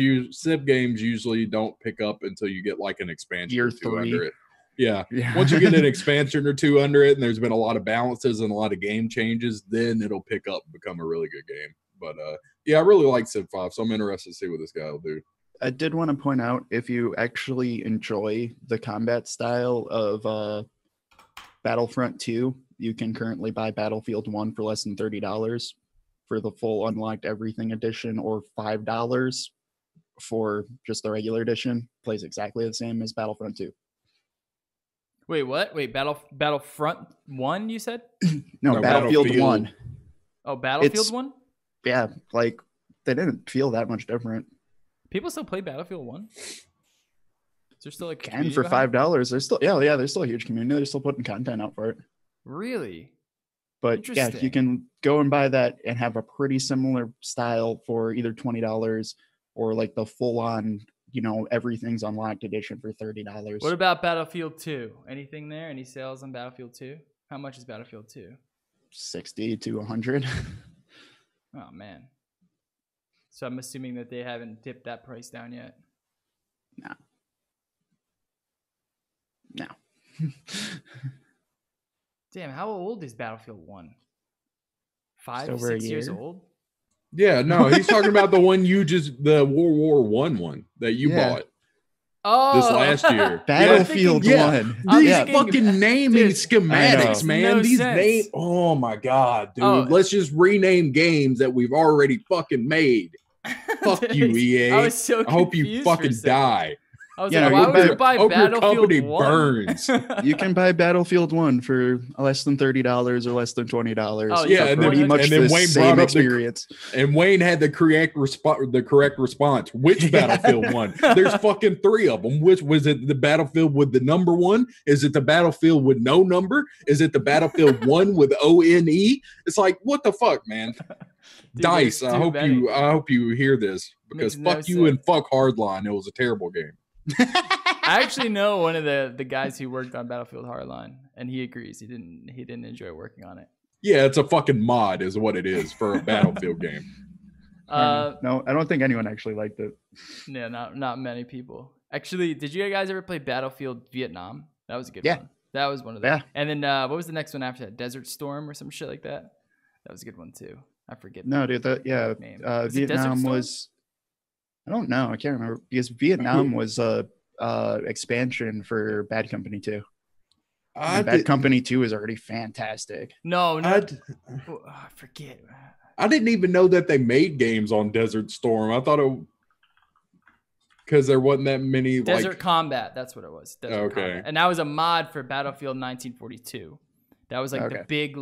games usually don't pick up until you get like an expansion Year or two 3. under it. Yeah. Once you get an expansion or two under it and there's been a lot of balances and a lot of game changes, then it'll pick up and become a really good game. But yeah, I really like Civ 5, so I'm interested to see what this guy will do. I did want to point out, if you actually enjoy the combat style of Battlefront 2, you can currently buy Battlefield 1 for less than $30 for the full Unlocked Everything edition, or $5 for just the regular edition. Plays exactly the same as Battlefront 2. Wait, what? Wait, Battlefront 1, you said? No, Battlefield 1. Oh, Battlefield 1? Yeah, like, they didn't feel that much different. People still play Battlefield 1? Is there still like and for $5, there's still there's still a huge community. They're still putting content out for it. Really? But yeah, you can go and buy that and have a pretty similar style for either $20 or like the full-on, everything's unlocked edition for $30. What about Battlefield 2? Anything there? Any sales on Battlefield 2? How much is Battlefield 2? 60 to 100. Oh man. So I'm assuming that they haven't dipped that price down yet. No. Damn, how old is Battlefield 1? 5, 6 years old? Yeah, no, he's talking about the one the World War I one that you bought. Oh, last year. Battlefield Yeah, 1. These thinking- fucking naming dude, schematics, I man. know. These No name. sense. Oh my god, dude. Oh. Let's just rename games that we've already fucking made. Fuck you, EA. I was so I hope you confused for a fucking second. die. I was Yeah, like, no, why you would you buy hope your Battlefield company 1? burns. You can buy Battlefield 1 for less than $30 or less than $20. Oh, yeah, and pretty then, much and then the Wayne same brought up experience. and Wayne had the correct response. Which Battlefield one? There's fucking 3 of them. Which was it? The Battlefield with the number 1? Is it the Battlefield with no number? Is it the Battlefield 1 with ONE? It's like, what the fuck, man? Dude, Dice. there's I too hope many. you hear this, because Makes no fuck you and sense. fuck Hardline. It was a terrible game. I actually know one of the guys who worked on Battlefield Hardline, and he agrees. He didn't enjoy working on it. Yeah, it's a fucking mod, is what it is for a Battlefield game. No, I don't think anyone actually liked it. Yeah, not many people. Actually, did you guys ever play Battlefield Vietnam? That was a good Yeah. one. That was one of them. Yeah. And then what was the next one after that? Desert Storm or some shit like that? That was a good one too. I forget. No, dude, the name. Was it Desert Vietnam Storm? was. I don't know. I can't remember because Vietnam was a expansion for Bad Company 2. Bad Company 2 is already fantastic. No, I forget. I didn't even know that they made games on Desert Storm. I thought it because there wasn't that many. Desert Combat. That's what it was. Desert Combat. And that was a mod for Battlefield 1942. That was like the big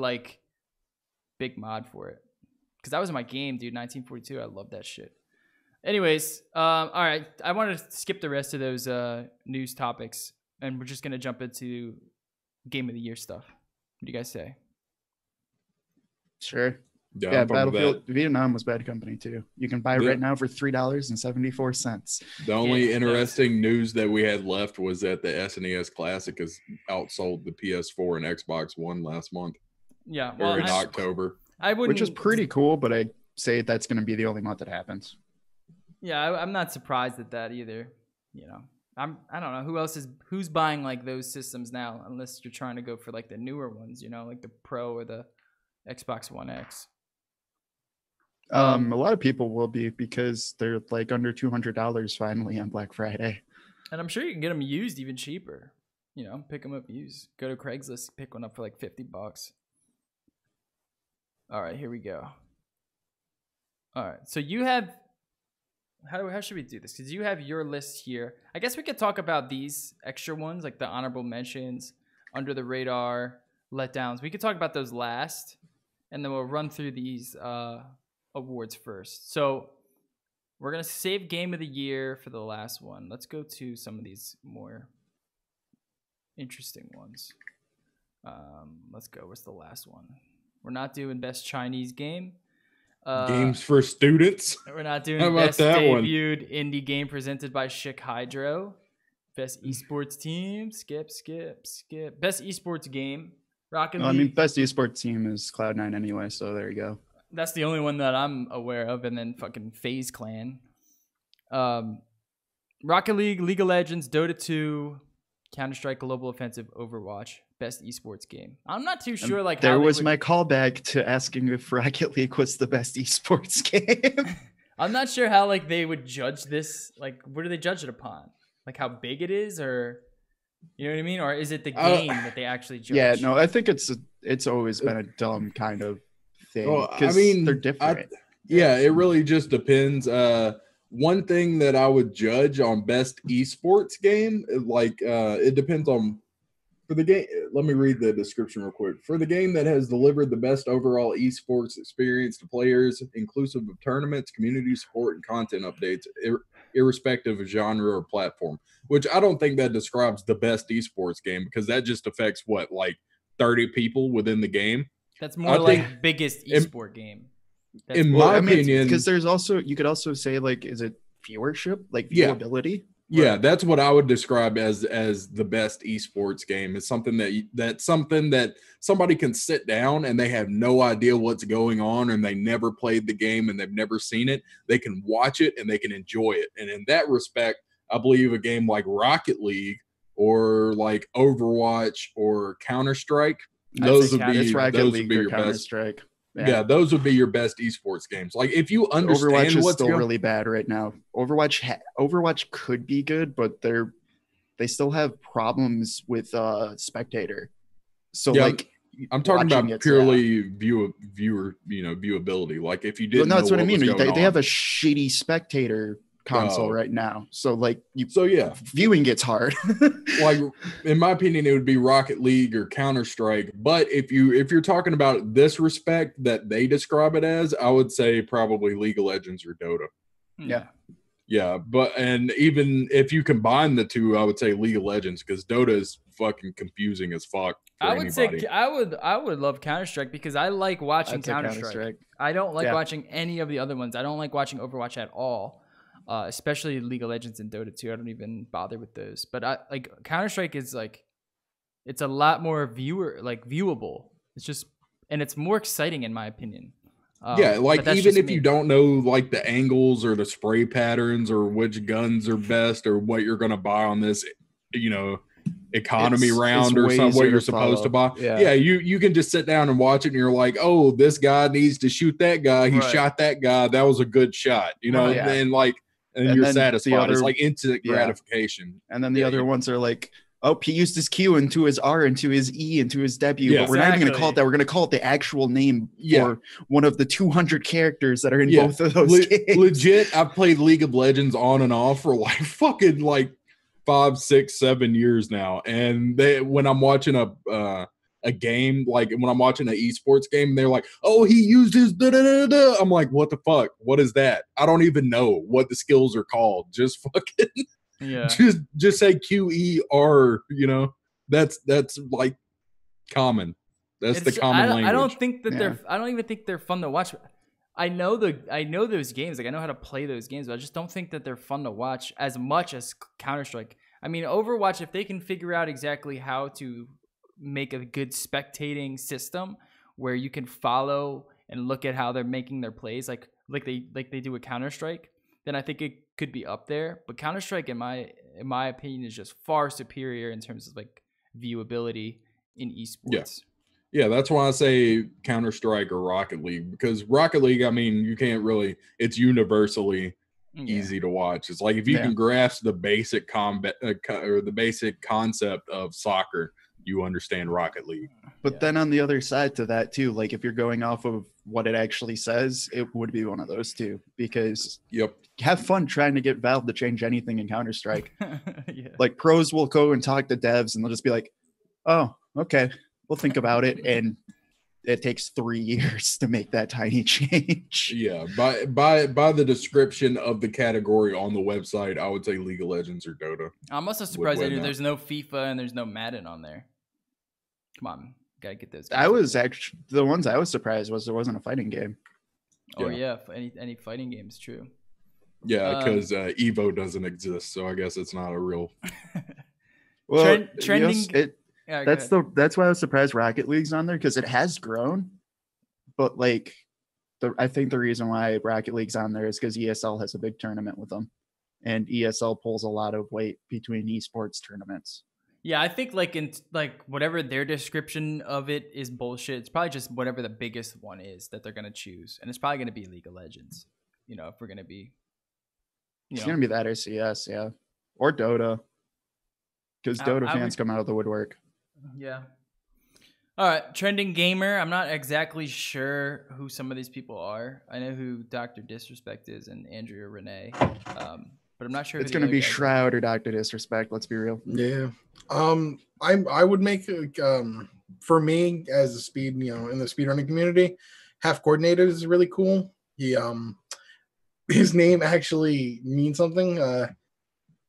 mod for it. Because that was my game, dude. 1942. I love that shit. Anyways, all right. I wanted to skip the rest of those news topics, and we're just gonna jump into Game of the Year stuff. What do you guys say? Sure. Yeah, Battlefield Vietnam was Bad Company 2. You can buy it right now for $3.74. The only interesting news that we had left was that the SNES Classic has outsold the PS4 and Xbox One last month. Yeah, well, in October. Which is pretty cool, but I'd say that's going to be the only month that happens. Yeah, I'm not surprised at that either. You know, I don't know who's buying like those systems now, unless you're trying to go for like the newer ones, you know, like the Pro or the Xbox One X. A lot of people will be because they're like under $200 finally on Black Friday. And I'm sure you can get them used even cheaper. You know, pick them up used. Go to Craigslist, pick one up for like $50. All right, here we go. All right, so you have how should we do this? Because you have your list here. I guess we could talk about these extra ones, like the honorable mentions, under the radar, letdowns. We could talk about those last, and then we'll run through these awards first. So we're gonna save Game of the Year for the last one. Let's go to some of these more interesting ones. Let's go. What's the last one? We're not doing Best Chinese Game. Games for students. We're not doing How about Best that one? Debuted Indie Game presented by Chic Hydro. Best Esports Team. Skip. Best Esports Game. Rocket League. I mean, best esports team is Cloud9 anyway, so there you go. That's the only one that I'm aware of, and then fucking FaZe Clan. Rocket League, League of Legends, Dota 2, Counter-Strike, Global Offensive, Overwatch, Best Esports Game. I'm not too sure. Like there was my callback to asking if Rocket League was the best esports game. I'm not sure how like they would judge this. Like, what do they judge it upon? Like how big it is, or you know what I mean? Or is it the game that they actually judge? Yeah, no, I think it's always been a dumb kind of thing. Well, I mean, they're different. Yeah, it really just depends. One thing that I would judge on best esports game, like it depends on for the game. Let me read the description real quick. For the game that has delivered the best overall esports experience to players, inclusive of tournaments, community support, and content updates, irrespective of genre or platform. Which I don't think that describes the best esports game, because that just affects what, like 30 people within the game. That's more like biggest esport game. In my opinion, because there's also, you could also say, like, is it viewership, like viewability? Yeah, that's what I would describe as the best esports game. Is something that's something that somebody can sit down and they have no idea what's going on, and they never played the game and they've never seen it. They can watch it and they can enjoy it. And in that respect, I believe a game like Rocket League or like Overwatch or Counter-Strike, those would be your best. Counter-Strike. Yeah, those would be your best esports games. Like if you understand Overwatch is what's still really bad right now. Overwatch could be good, but they still have problems with spectator. So like I'm talking about purely viewability. Like if you didn't know that's what I mean. They have a shitty spectator console right now. So like viewing gets hard. Like in my opinion, it would be Rocket League or Counter-Strike. But if you're talking about this respect that they describe it as, I would say probably League of Legends or Dota. Yeah. Yeah, and even if you combine the two, I would say League of Legends because Dota is fucking confusing as fuck. I would say I would love Counter-Strike because I like watching Counter-Strike. I don't like watching any of the other ones. I don't like watching Overwatch at all, especially League of Legends and Dota 2. I don't even bother with those. But I like Counter-Strike is like it's a lot more viewable. It's just and it's more exciting in my opinion. Like even if you don't know like the angles or the spray patterns or which guns are best or what you're going to buy on this, economy round or something, what you're supposed to buy. Yeah, you can just sit down and watch it and you're like, oh, this guy needs to shoot that guy. He shot that guy. That was a good shot, and you're satisfied. It's like instant gratification. And then the other ones are like, oh, he used his Q into his R, into his E, into his W. But we're not even going to call it that. We're going to call it the actual name for one of the 200 characters that are in both of those games. Legit, I've played League of Legends on and off for like fucking like 5, 6, 7 years now. And when I'm watching a game, like when I'm watching an esports game, they're like, oh, he used his da-da-da-da. I'm like, what the fuck? What is that? I don't even know what the skills are called. Just fucking... Yeah, just say QER. That's like common. That's the common language. I don't think that I don't even think they're fun to watch. I know those games. Like I know how to play those games, but I just don't think that they're fun to watch as much as Counter-Strike. I mean, Overwatch, if they can figure out exactly how to make a good spectating system where you can follow and look at how they're making their plays, like they do with Counter-Strike, then I think it could be up there. But Counter-Strike, in my opinion, is just far superior in terms of like viewability in esports. Yeah, that's why I say Counter-Strike or Rocket League, because Rocket League, I mean, you can't really, it's universally easy to watch. It's like if you can grasp the basic combat or the basic concept of soccer, you understand Rocket League. But then on the other side to that too, like if you're going off of what it actually says, it would be one of those two, because have fun trying to get Valve to change anything in Counter-Strike. Like pros will go and talk to devs and they'll just be like, oh, okay, we'll think about it. And it takes 3 years to make that tiny change. Yeah. By the description of the category on the website, I would say League of Legends or Dota. I'm also surprised that there's no FIFA and there's no Madden on there. Come on. Gotta get those. I was actually the ones I was surprised was there wasn't a fighting game. Oh yeah, any fighting games, true. Yeah, because Evo doesn't exist, so I guess it's not a real. Well, trending. That's why I was surprised Rocket League's on there, because it has grown, but like, I think the reason why Rocket League's on there is because ESL has a big tournament with them, and ESL pulls a lot of weight between esports tournaments. Yeah, I think whatever their description of it is bullshit. It's probably just whatever the biggest one is that they're gonna choose, and it's probably gonna be League of Legends. If we're gonna be, it's gonna be that or CS, or Dota, because Dota fans come out of the woodwork. Yeah. All right, trending gamer. I'm not exactly sure who some of these people are. I know who Dr. Disrespect is and Andrea Renee. But I'm not sure. It's going to be Shroud or Dr. Disrespect. Let's be real. Yeah. I would make for me as a speed, in the speedrunning community, Half Coordinated is really cool. He his name actually means something.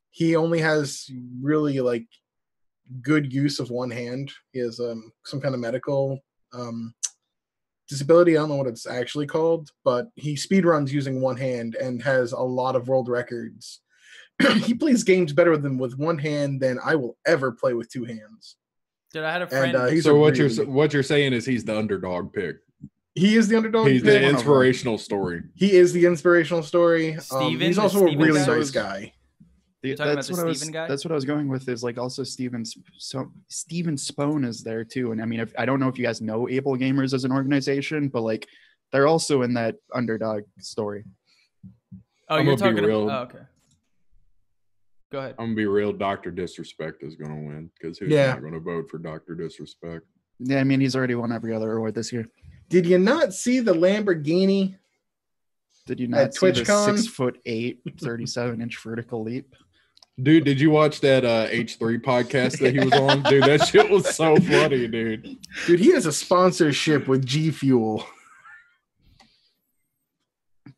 He only has really like good use of one hand. He has some kind of medical disability. I don't know what it's actually called, but he speedruns using one hand and has a lot of world records. He plays games better with one hand than I will ever play with two hands. Dude, I had a friend. And, so what you're saying is he's the underdog pick. He is the underdog. He's the inspirational story. He is the inspirational story. Steven, he's also a really nice guy. You're talking about the Steven guy? That's what I was going with. Is like also Steven Spone is there too, and I mean, I don't know if you guys know Able Gamers as an organization, but like they're also in that underdog story. Oh, you're talking about? Oh, okay. Go ahead. I'm gonna be real. Dr. Disrespect is gonna win because who's not gonna vote for Dr. Disrespect? Yeah, I mean he's already won every other award this year. Did you not see the Lamborghini? Did you not see the 6'8", 37-inch vertical leap? Dude, did you watch that H3 podcast that he was on? Dude, that shit was so funny, dude. Dude, he has a sponsorship with G Fuel.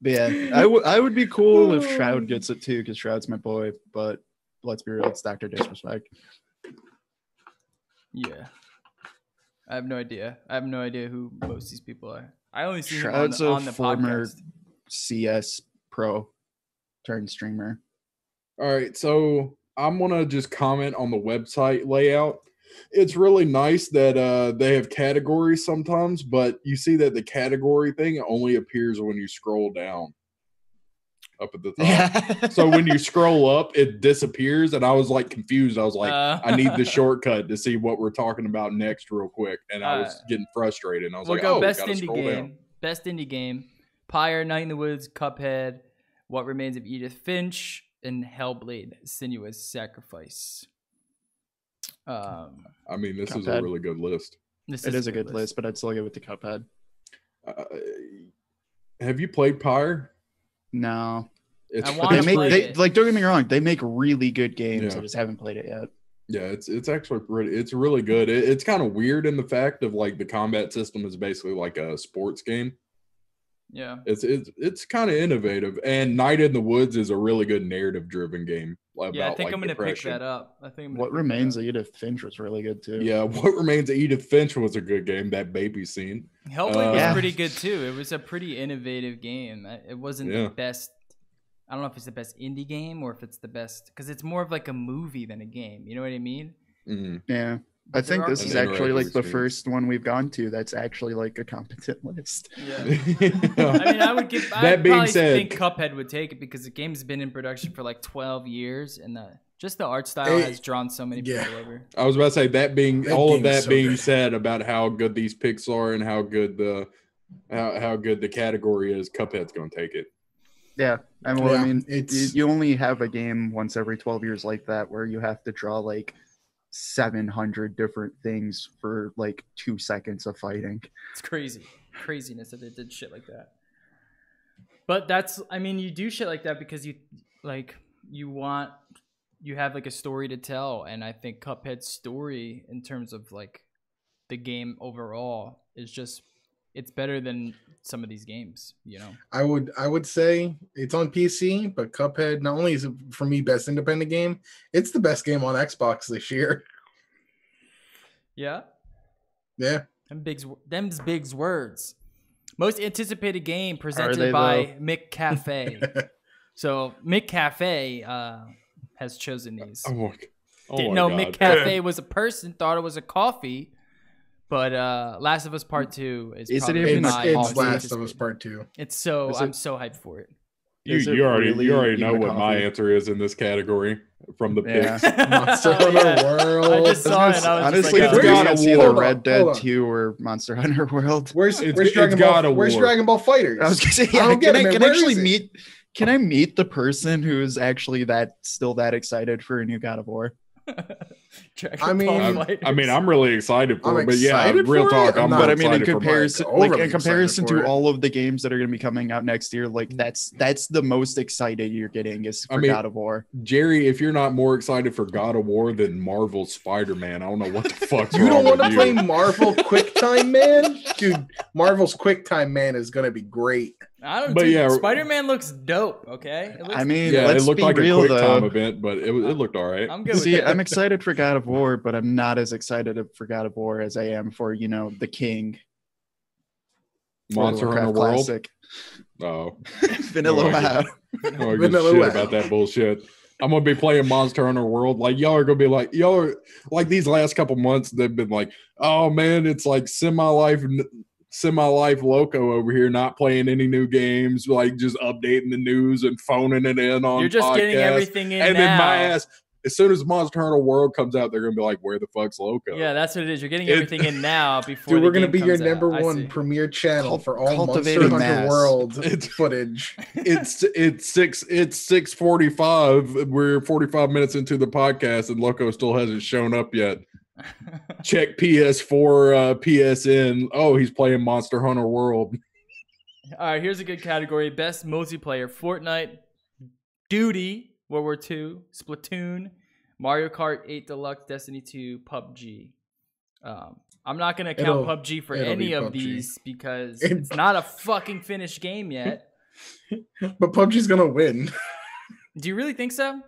Yeah, I would be cool if Shroud gets it too, because Shroud's my boy. But let's be real, it's Dr. Disrespect. Yeah, I have no idea. I have no idea who most of these people are. I only see Shroud's him on the former podcast. CS pro turned streamer. All right, so I'm gonna just comment on the website layout. It's really nice that they have categories sometimes, but you see that the category thing only appears when you scroll down up at the top. Yeah. So when you scroll up, it disappears, and I was like confused. I was like, I need the shortcut to see what we're talking about next real quick, and I was getting frustrated. And I was like, go oh, best gotta indie scroll game. down. Best indie game. Pyre, Night in the Woods, Cuphead, What Remains of Edith Finch, and Hellblade: Sinuous Sacrifice. I mean, this Cuphead. is a really good list. It is a good list, but I'd still go with the Cuphead. Have you played Pyre? No. I want to play it. Like, don't get me wrong, they make really good games. Yeah. I just haven't played it yet. Yeah, it's actually it's really good. It's kind of weird in the fact of like the combat system is basically like a sports game. Yeah, it's kind of innovative, and Night in the Woods is a really good narrative-driven game. About, I think like, I'm gonna depression. pick that up. I think What Remains of Edith Finch was really good too. Yeah, What Remains of Edith Finch was a good game. That baby scene. Hellblade was pretty good too. It was a pretty innovative game. It wasn't the best. I don't know if it's the best indie game or if it's the best because it's more of like a movie than a game. You know what I mean? Mm-hmm. Yeah. I think this is actually like the first one we've gone to that's actually like a competent list. Yeah. I mean, I would probably think Cuphead would take it because the game's been in production for like 12 years and just the art style has drawn so many people over. I was about to say that being said about how good these picks are and how good the category is, Cuphead's going to take it. Yeah. I mean, you only have a game once every 12 years like that where you have to draw like 700 different things for like 2 seconds of fighting. It's craziness that they did shit like that. But you do shit like that because you have like a story to tell, and I think Cuphead's story in terms of like the game overall is just it's better than some of these games, you know. I would say it's on PC, but Cuphead not only is it for me best independent game, it's the best game on Xbox this year. Yeah. Yeah. Them's big words. Most anticipated game presented by Mick Cafe. So Mick Cafe has chosen these. Didn't know Mick Cafe was a person, thought it was a coffee. But Last of Us Part 2 is it even it's Last of Us Part 2. I'm so hyped for it. You already know what my answer is in this category from the picks. Monster Hunter World. I just saw it. Honestly, it's gotta see the Red Dead 2 or Monster Hunter World. Where's Dragon Ball Fighters? I was gonna say, can I meet the person who is actually still that excited for a new God of War? I'm really excited for it, but yeah, real talk. In comparison to all of the games that are going to be coming out next year, like that's the most excited you're getting is for God of War. Jerry, if you're not more excited for God of War than Marvel's Spider-Man, I don't know what the fuck. You don't want to play Marvel QuickTime Man, dude? Marvel's QuickTime Man is going to be great. Spider-Man looks dope. Okay, it looked like a QuickTime event, but it looked all right. I'm good. See, I'm excited for God of War, but I'm not as excited for God of War as I am for the King. Monster Hunter World. Classic. Oh, Vanilla WoW. Shit about that bullshit. I'm gonna be playing Monster Hunter World. Like y'all are gonna be like these last couple months. They've been like, oh man, it's like semi-life loco over here, not playing any new games, like just updating the news and phoning it in on. You're just podcasts. getting everything in and now. then my ass. As soon as Monster Hunter World comes out, they're gonna be like, "Where the fuck's Loco?" Yeah, that's what it is. You're getting everything in now before. Dude, we're gonna be your number one premier channel for all Monster Hunter World footage. It's 6:45. We're 45 minutes into the podcast, and Loco still hasn't shown up yet. Check PS4, PSN. Oh, he's playing Monster Hunter World. All right, here's a good category: best multiplayer: Fortnite, Duty, World War II, Splatoon, Mario Kart 8 Deluxe, Destiny 2, PUBG. I'm not going to count PUBG for any of these because it's not a fucking finished game yet. But PUBG's going to win. Do you really think so?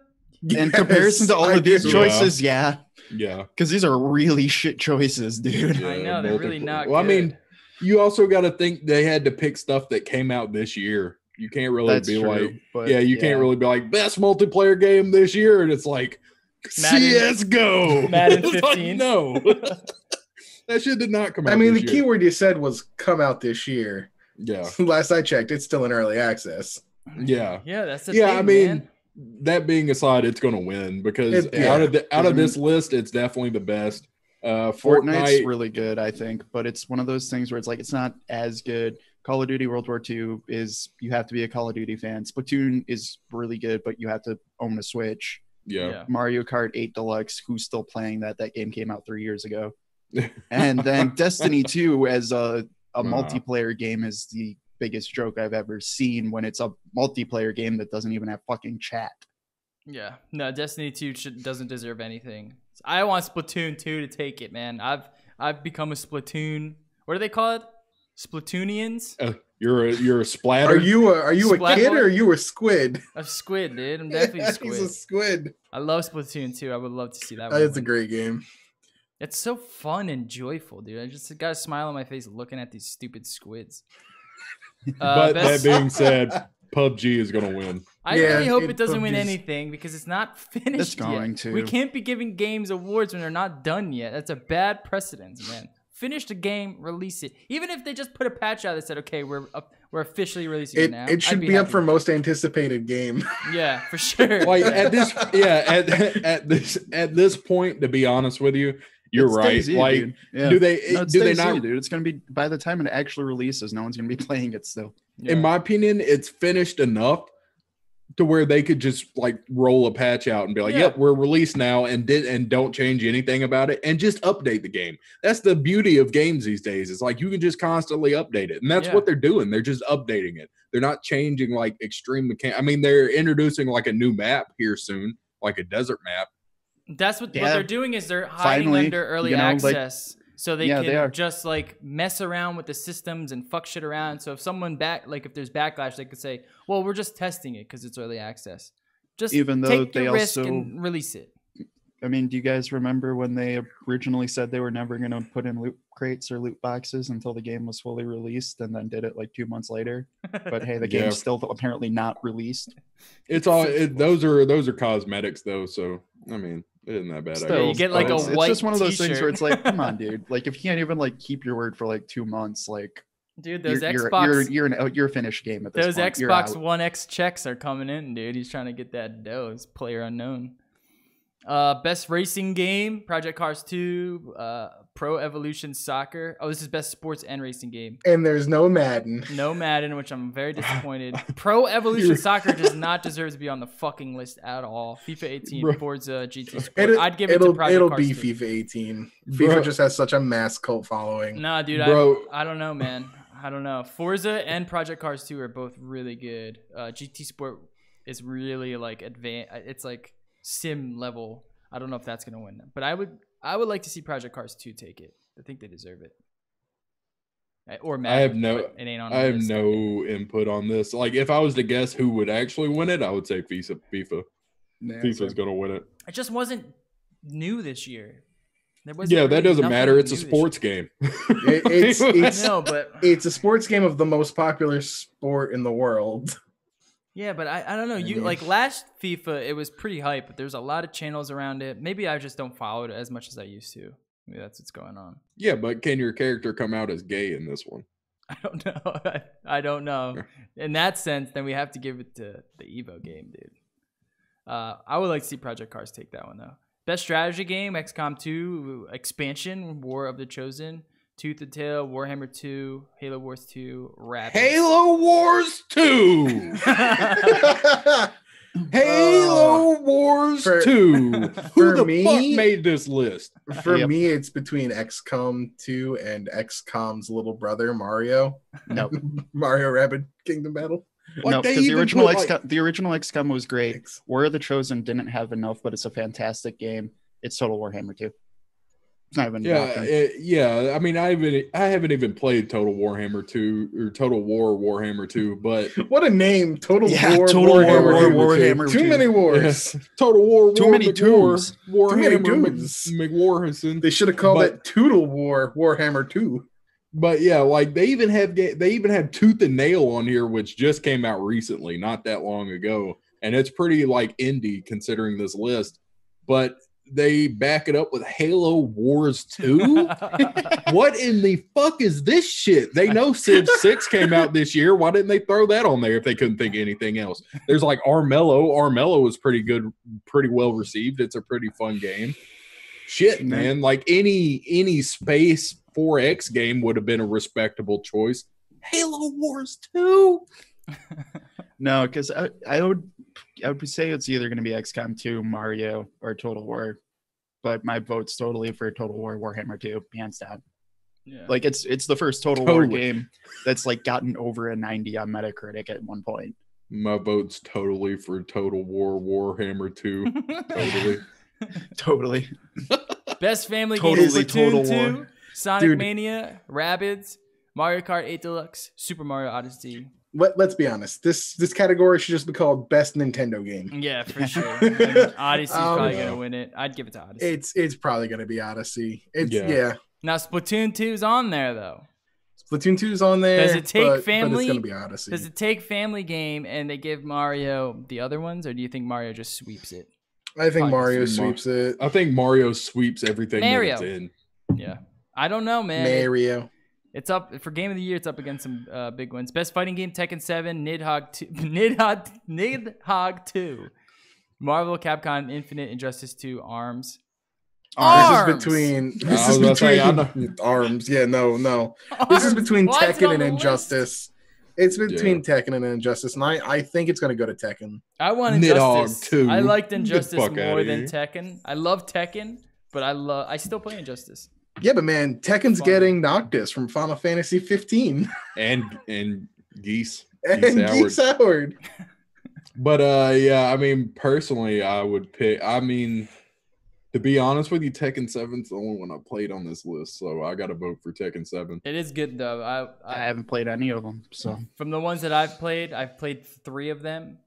In comparison to all of these choices, yeah. Yeah. Because these are really shit choices, dude. I know, they're really not well, good. I mean, you also got to think they had to pick stuff that came out this year. You can't really be like, can't really be like best multiplayer game this year, and it's like CS:GO, Madden 15. Like, no, that shit did not come out. I mean, the keyword you said was come out this year. Yeah, last I checked, it's still in early access. Yeah, that's the thing, I mean, man. That being aside, it's gonna win because out of this list, it's definitely the best. Fortnite's really good, I think, but it's one of those things where it's like it's not as good. Call of Duty World War II is you have to be a Call of Duty fan. Splatoon is really good, but you have to own a Switch. Yeah. Mario Kart 8 Deluxe, who's still playing that? That game came out 3 years ago. And then Destiny 2 as a multiplayer game is the biggest joke I've ever seen when it's a multiplayer game that doesn't even have fucking chat. Yeah. No, Destiny 2 doesn't deserve anything. I want Splatoon 2 to take it, man. I've become a Splatoon. What do they call it? Splatoonians? You're a splatter. Are you a kid or are you a squid? A squid, dude. I'm definitely a squid. He's a squid. I love Splatoon 2. I would love to see that. It's a great game. It's so fun and joyful, dude. I just got a smile on my face looking at these stupid squids. But that being said, PUBG is going to win. I really hope it doesn't win anything because it's not finished It's going to. We can't be giving games awards when they're not done yet. That's a bad precedent, man. Finish the game, release it. Even if they just put a patch out that said, "Okay, we're officially releasing it now." It should be up for most anticipated game. Yeah, for sure. Like at this point, to be honest with you, you're right. Easy, like, yeah. do they not, dude? It's gonna be by the time it actually releases, no one's gonna be playing it still. Yeah. In my opinion, it's finished enough to where they could just like roll a patch out and be like, "Yep, we're released now," and don't change anything about it and just update the game. That's the beauty of games these days. It's like you can just constantly update it, and that's what they're doing. They're just updating it. They're not changing like extreme mechanics. I mean, they're introducing like a new map here soon, like a desert map. That's what they're doing is they're hiding under early access. So they can just like mess around with the systems and fuck shit around. So if someone if there's backlash, they could say, "Well, we're just testing it because it's early access." Just even though take they your risk also and release it. I mean, do you guys remember when they originally said they were never going to put in loot crates or loot boxes until the game was fully released, and then did it like 2 months later? But hey, the game's still apparently not released. It's all those are cosmetics though. So I mean. It isn't that bad. Still, you get like a white it's just one of those t-shirt. things where it's like, come on, dude. Like if you can't even like keep your word for like 2 months, like dude, those you're a finished game at this those point. Xbox One X checks are coming in, dude. He's trying to get that dough. It's player unknown. Best racing game: Project Cars 2, Pro Evolution Soccer. Oh, this is best sports and racing game. And there's no Madden. No Madden, which I'm very disappointed. Pro Evolution Soccer does not deserve to be on the fucking list at all. FIFA 18, Forza GT Sport. I'd give it to Project It'll Cars be 2. FIFA 18. FIFA just has such a mass cult following. Nah, dude, I don't know, man. I don't know. Forza and Project Cars 2 are both really good. GT Sport is really like advanced. It's like sim level. I don't know if that's gonna win them, but I would like to see Project Cars 2 take it. I think they deserve it. Or Madden, I have no input on this. Like if I was to guess who would actually win it, I would say FIFA. FIFA's gonna win it. It just wasn't new this year. That doesn't matter. It's a sports game. It's it's a sports game of the most popular sport in the world. Yeah, but I don't know. You like last FIFA, it was pretty hype, but there's a lot of channels around it. Maybe I just don't follow it as much as I used to. Maybe that's what's going on. Yeah, but can your character come out as gay in this one? I don't know. I don't know. In that sense, then we have to give it to the Evo game, dude. I would like to see Project Cars take that one though. Best strategy game: XCOM 2 expansion, War of the Chosen, Tooth and Tail, Warhammer 2, Halo Wars 2, Rabbids. Halo Wars 2. Halo Wars 2. Who the fuck made this list? For me, it's between XCOM 2 and XCOM's little brother, Mario. No. Mario Rabbids Kingdom Battle. No, because the original XCOM was great. War of the Chosen didn't have enough, but it's a fantastic game. It's Total Warhammer 2. It's not even yeah. I mean, I haven't even played Total Warhammer 2 or Total War Warhammer 2, but what a name! Total War Warhammer 2. Too many wars. Yeah. Total War. Too many twos. Warhammer McWarhison. They should have called it Toodle War Warhammer 2. But yeah, like they even have Tooth and Nail on here, which just came out recently, not that long ago, and it's pretty like indie considering this list. But they back it up with Halo Wars 2. What in the fuck is this shit? They know Civ 6 came out this year. Why didn't they throw that on there if they couldn't think of anything else? There's like Armello. Armello was pretty good, pretty well received. It's a pretty fun game. Shit, man. Like any space 4X game would have been a respectable choice. Halo Wars 2. No, because I would say it's either going to be XCOM 2, Mario, or Total War. But my vote's totally for Total War Warhammer 2, hands down. Yeah. Like it's the first Total War game that's like gotten over a 90 on Metacritic at one point. My vote's totally for Total War Warhammer 2. Totally. Totally. Best family game: Total War, Sonic Mania, Rabbids, Mario Kart 8 Deluxe, Super Mario Odyssey. Let's be honest. This category should just be called Best Nintendo Game. Yeah, for sure. Odyssey's probably gonna win it. I'd give it to Odyssey. It's probably gonna be Odyssey. Now Splatoon 2's on there though. Splatoon 2's on there. Does it take family? But it's gonna be Odyssey. Does it take family game and they give Mario the other ones, or do you think Mario just sweeps it? I think Mario sweeps it. I think Mario sweeps everything that it's in. Yeah. I don't know, man. Mario. It's up for Game of the Year. It's up against some big ones. Best fighting game: Tekken 7, Nidhogg 2, Marvel, Capcom Infinite, Injustice 2, Arms. This is between Arms. Yeah, no. This is between Tekken and Injustice. It's between Tekken and Injustice, and I think it's going to go to Tekken. I want Injustice. Too. I liked Injustice more than Tekken. I love Tekken, but I still play Injustice. Yeah, but man, Tekken's getting Noctis from Final Fantasy 15. and Geese. Geese Howard. But yeah, I mean, personally, I would pick. I mean, to be honest with you, Tekken 7's the only one I played on this list, so I got to vote for Tekken 7. It is good though. I haven't played any of them, so from the ones that I've played 3 of them.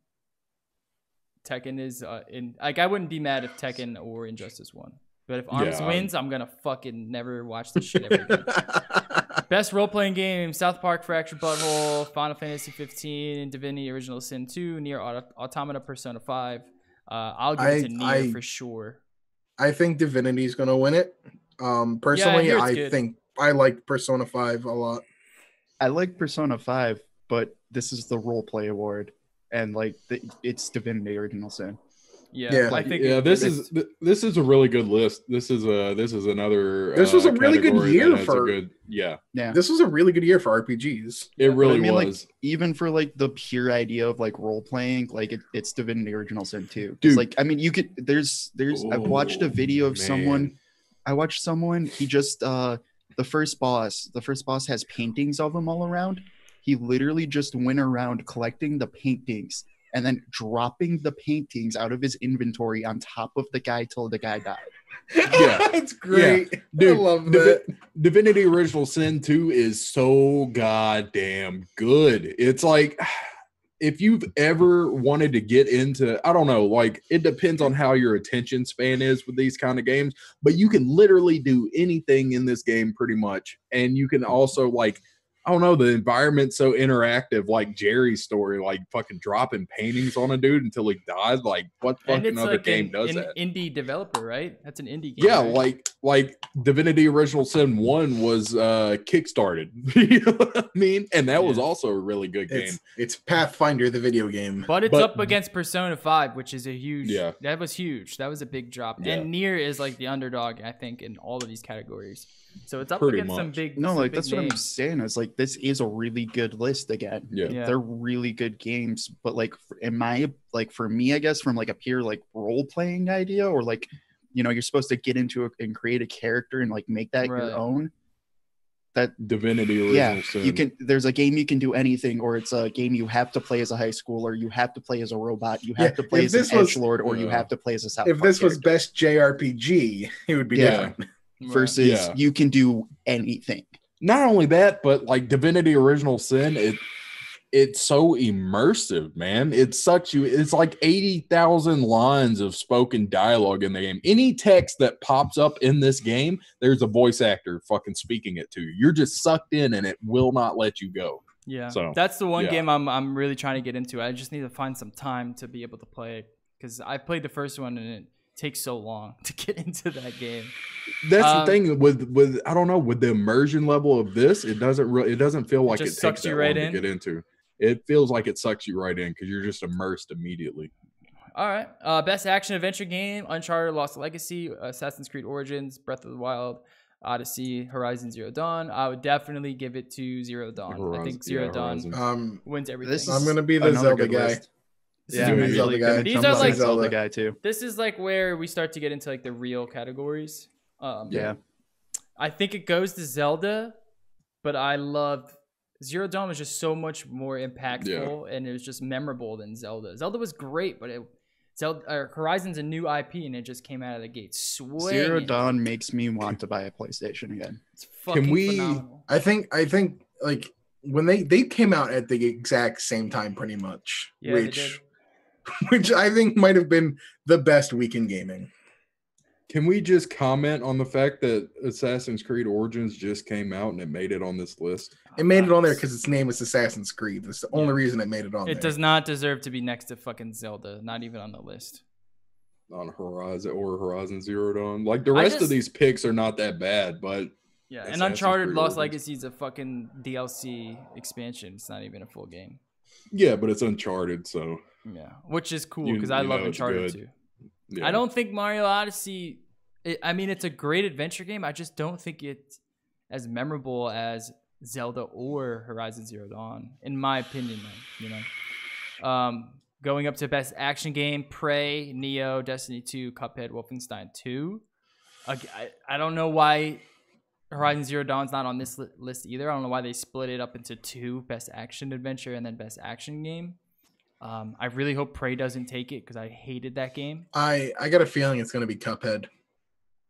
Tekken is I wouldn't be mad if Tekken or Injustice won. But if Arms wins, I'm going to fucking never watch this shit ever again. Best role-playing game: South Park, Fractured Butthole, Final Fantasy 15, Divinity Original Sin 2, Nier Automata, Persona 5. I'll give it to Nier for sure. I think Divinity is going to win it. Personally, I think I like Persona 5 a lot. I like Persona 5, but this is the role-play award, and like it's Divinity Original Sin. Yeah, I think this is a really good list. This is another. This was a really good year for. This was a really good year for RPGs. It really was. Like, even for like the pure idea of like role playing, like it's Divinity Original Sin 2. Dude, like I mean, you could. There's. I watched a video of someone. I watched someone. He just the first boss. The first boss has paintings of him all around. He literally just went around collecting the paintings and then dropping the paintings out of his inventory on top of the guy till the guy died. Yeah, that's great. Yeah. Dude, I love that. Divinity Original Sin 2 is so goddamn good. It's like, if you've ever wanted to get into, I don't know, like it depends on how your attention span is with these kind of games, but you can literally do anything in this game pretty much. And you can also like I don't know, the environment's so interactive, like Jerry's story, like fucking dropping paintings on a dude until he died. Like, what fucking other game does that? Indie developer, right? That's an indie game. Yeah, right? like Divinity Original Sin 1 was kickstarted. You know what I mean? And that was also a really good game. It's Pathfinder, the video game. But it's up against Persona 5, which is a huge that was huge. That was a big drop. Yeah. And Nier is like the underdog, I think, in all of these categories. So it's up Pretty against some big that's what I'm saying. Is like this is a really good list again. Yeah. They're really good games, but like for me, I guess from like a pure like role playing idea, or like, you know, you're supposed to get into it and create a character and like make that your own. That Divinity Original Sin. You can. There's a game you can do anything, or it's a game you have to play as a high schooler, you have to play as a robot, you have to play as an edgelord, or you have to play as a South If Park this was character. best JRPG, it would be different. Versus you can do anything. Not only that, but like Divinity Original Sin, it's so immersive, man. It sucks you. It's like 80,000 lines of spoken dialogue in the game. Any text that pops up in this game, there's a voice actor fucking speaking it to you. You're just sucked in, and it will not let you go. Yeah, so that's the one game I'm really trying to get into. I just need to find some time to be able to play it, because I played the first one and it takes so long to get into that game. That's the thing with I don't know, with the immersion level of this, it doesn't feel like it takes that long to get into. It feels like it sucks you right in because you're just immersed immediately. All right. Best action adventure game: Uncharted, Lost Legacy, Assassin's Creed Origins, Breath of the Wild, Odyssey, Horizon Zero Dawn. I would definitely give it to Zero Dawn. I think Zero Dawn wins everything. I'm gonna be the Zelda guy. Zelda guy. These are like Zelda guy too. This is like where we start to get into like the real categories. I think it goes to Zelda, but I loved Zero Dawn was just so much more impactful and it was just memorable than Zelda. Zelda was great, but Horizon's a new IP and it just came out of the gate swinging. Zero Dawn makes me want to buy a PlayStation again. It's fucking phenomenal. I think like when they came out at the exact same time, pretty much, which I think might have been the best week in gaming. Can we just comment on the fact that Assassin's Creed Origins just came out and it made it on this list? It made it on there because its name is Assassin's Creed. That's the only reason it made it on there. It does not deserve to be next to fucking Zelda. Not even on the list. On Horizon Zero Dawn. Like the rest of these picks are not that bad, but yeah. And Uncharted Lost Legacy is a fucking DLC expansion. It's not even a full game. Yeah, but it's Uncharted, so yeah, which is cool because I love Uncharted too. Yeah. I don't think Mario Odyssey, I mean, it's a great adventure game. I just don't think it's as memorable as Zelda or Horizon Zero Dawn, in my opinion, you know. Going up to best action game: Prey, Neo, Destiny 2, Cuphead, Wolfenstein 2. I don't know why Horizon Zero Dawn's not on this list either. I don't know why they split it up into two: best action adventure and then best action game. I really hope Prey doesn't take it because I hated that game. I got a feeling it's going to be Cuphead.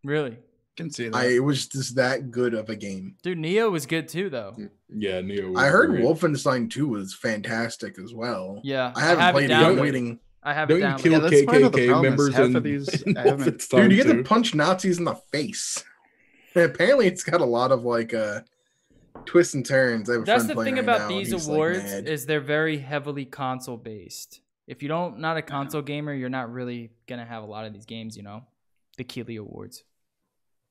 Really? Can see that. It was just that good of a game. Dude, Neo was good too, though. Yeah, Neo was I heard great. Wolfenstein 2 was fantastic as well. Yeah. I haven't played it. I'm waiting. I have it down. Don't you kill KKK members half in, of these, in Wolfenstein Dude, you get 2? to punch Nazis in the face. And apparently it's got a lot of like twists and turns. That's the thing about these awards is they're very heavily console based. If you're not a console gamer, you're not really gonna have a lot of these games, you know. The Keeley Awards.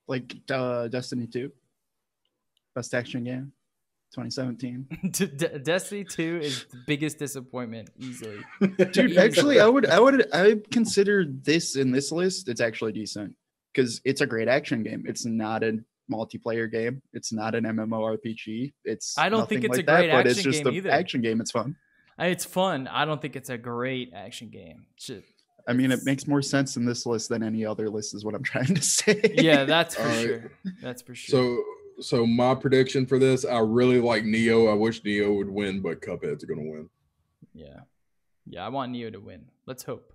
Like Destiny 2. Best action game. 2017. Destiny 2 is the biggest disappointment easily. Dude, actually I consider this in this list, it's actually decent. Because it's a great action game. It's not a multiplayer game. It's not an MMORPG. I don't think it's a great action game either. But it's just an action game. It's fun. It's fun. I don't think it's a great action game. I mean, it makes more sense in this list than any other list is what I'm trying to say. Yeah, that's for sure. That's for sure. So my prediction for this, I really like Neo. I wish Neo would win, but Cuphead's going to win. Yeah. Yeah, I want Neo to win. Let's hope.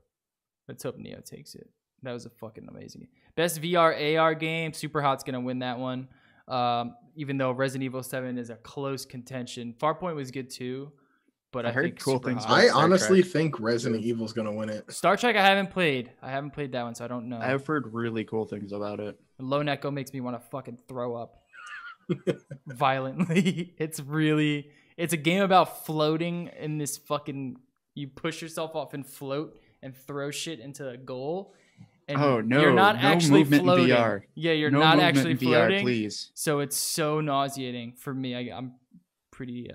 Let's hope Neo takes it. That was a fucking amazing game. Best VR AR game, Superhot's going to win that one. Even though Resident Evil 7 is a close contention. Farpoint was good too, but I heard think cool things. I honestly think Resident Evil's going to win it. Star Trek I haven't played. I haven't played that one, so I don't know. I've heard really cool things about it. Lone Echo makes me want to fucking throw up. violently. It's a game about floating in this fucking. You push yourself off and float and throw shit into a goal. And you're not actually floating. In VR. Yeah, you're not actually floating. VR, please. So it's so nauseating for me. I'm pretty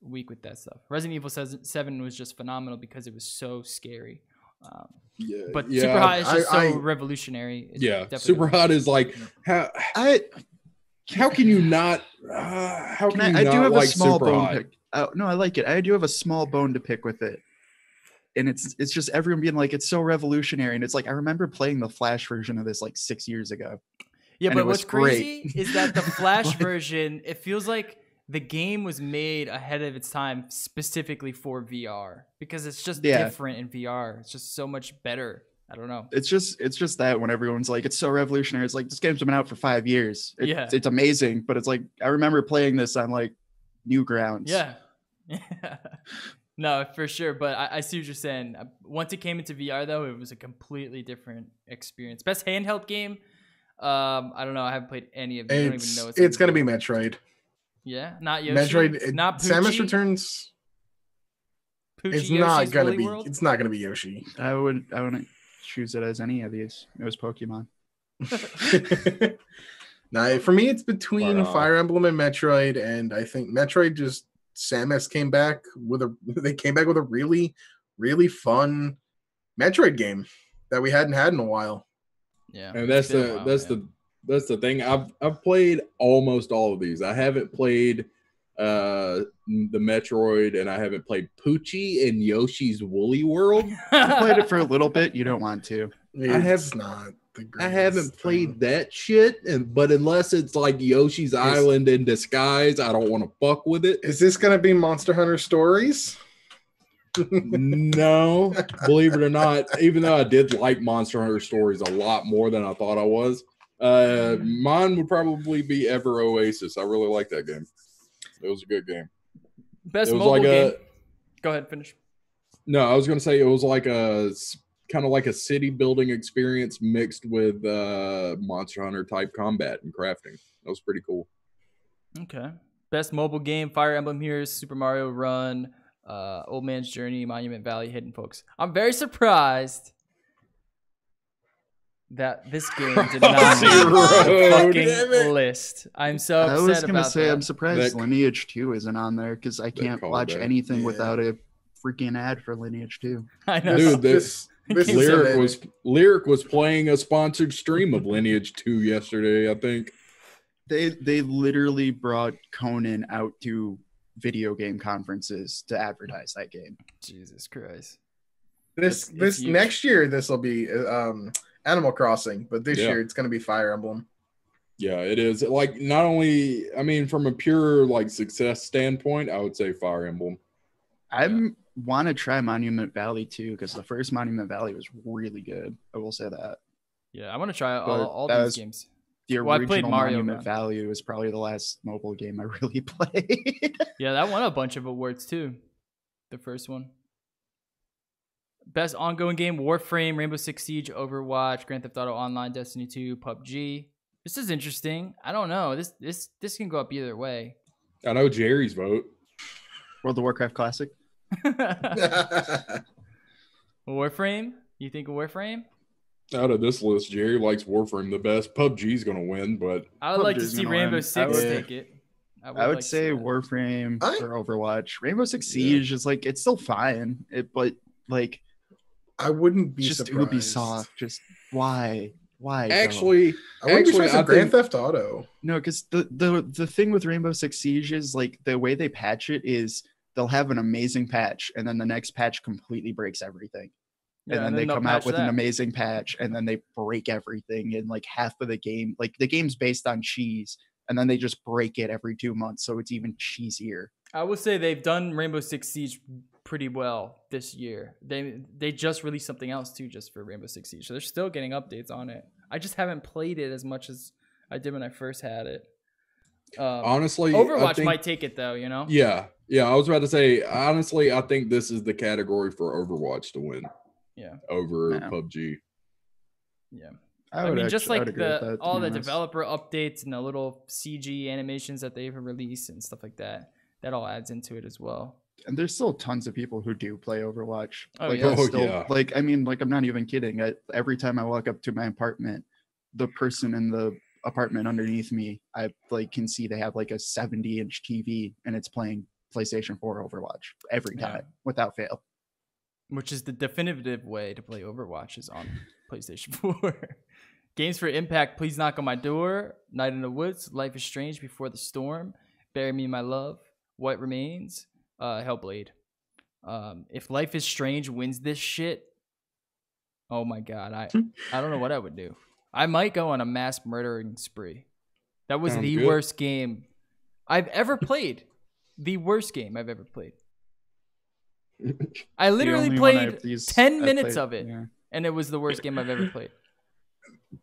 weak with that stuff. Resident Evil 7 was just phenomenal because it was so scary. But Super Hot is just so revolutionary. Super Hot is like how can you not? How can you not do have like a small bone pick? No, I like it. I do have a small bone to pick with it. And it's just everyone being like, it's so revolutionary. And it's like, I remember playing the Flash version of this like 6 years ago. Yeah, but what's crazy is that the Flash version, it feels like the game was made ahead of its time specifically for VR because it's just different in VR. It's just so much better. I don't know. It's just that when everyone's like, it's so revolutionary. It's like, this game's been out for 5 years. It's amazing. But it's like, I remember playing this on like Newgrounds. Yeah. No, for sure. But I see what you're saying. Once it came into VR, though, it was a completely different experience. Best handheld game? I don't know. I haven't played any of them. I don't even know. It's going to be Metroid. Yeah? Not Yoshi? Metroid. Not Poochie? Samus Returns. Poochie, it's not going to be. World? It's not going to be Yoshi. I wouldn't choose it as any of these. It was Pokemon. Nah, for me, it's between Fire Emblem and Metroid, and I think Metroid just Samus came back with a really, really fun Metroid game that we hadn't had in a while. Yeah, and that's the thing. I've played almost all of these. I haven't played the Metroid, and I haven't played Poochie and Yoshi's Woolly World. I played it for a little bit. You don't want to. I haven't played that shit, but unless it's like Yoshi's Island in disguise, I don't want to fuck with it. Is this gonna be Monster Hunter Stories? No, believe it or not, even though I did like Monster Hunter Stories a lot more than I thought I was, mine would probably be Ever Oasis. I really like that game. It was a good game. Best mobile game. Go ahead, finish. No, I was gonna say it was like kind of like a city building experience mixed with Monster Hunter type combat and crafting. That was pretty cool. Okay. Best mobile game: Fire Emblem Heroes, Super Mario Run, Old Man's Journey, Monument Valley, Hidden Folks. I'm very surprised that this game did not make the fucking list. I'm so upset about that. I was going to say, I'm surprised Lineage 2 isn't on there because I can't watch anything without a freaking ad for Lineage 2. I know. Dude, this Lyric was playing a sponsored stream of Lineage 2 yesterday, I think. They literally brought Conan out to video game conferences to advertise that game. Jesus Christ. This next year this will be Animal Crossing, but this year it's going to be Fire Emblem. Yeah, it is. Like, not only, I mean, from a pure like success standpoint, I would say Fire Emblem. I want to try Monument Valley too, because the first Monument Valley was really good. I will say that. Yeah, I want to try all these games. The original Monument Valley was probably the last mobile game I really played. Yeah, that won a bunch of awards too. The first one. Best ongoing game: Warframe, Rainbow Six Siege, Overwatch, Grand Theft Auto Online, Destiny 2, PUBG. This is interesting. I don't know. This can go up either way. I know Jerry's vote. World of Warcraft Classic. Warframe? You think Warframe? Out of this list, Jerry likes Warframe the best. PUBG's going to win, but I would like to see Rainbow Six take it. I would say Warframe or Overwatch. Rainbow Six Siege is like, it's still fine. But like, I wouldn't be just surprised. Ubisoft. Just why? Actually, I wouldn't be surprised if Grand Theft Auto. No, because the thing with Rainbow Six Siege is like the way they patch it is they'll have an amazing patch and then the next patch completely breaks everything. And then they come out with an amazing patch and then they break everything in like half of the game. Like the game's based on cheese and then they just break it every 2 months. So it's even cheesier. I would say they've done Rainbow Six Siege pretty well this year. They just released something else too, just for Rainbow Six Siege. So they're still getting updates on it. I just haven't played it as much as I did when I first had it. Honestly, Overwatch might take it though, you know? Yeah. I was about to say, honestly, I think this is the category for Overwatch to win. Yeah. Over PUBG. Yeah. I mean, just like all the developer updates and the little CG animations that they've released and stuff like that, that all adds into it as well. And there's still tons of people who do play Overwatch. Oh, like, yeah. Like, I mean, like, I'm not even kidding. Every time I walk up to my apartment, the person in the apartment underneath me, I like can see they have like a 70-inch TV and it's playing PlayStation 4 Overwatch every time without fail. Which is the definitive way to play Overwatch, is on PlayStation 4. Games for Impact, Please Knock on My Door, Night in the Woods, Life is Strange, Before the Storm, Bury Me My Love, What Remains, Hellblade. If Life is Strange wins this shit, oh my god, I don't know what I would do. I might go on a mass murdering spree. That was the worst game I've ever played. The worst game I've ever played. I literally played 10 minutes of it, and it was the worst game I've ever played.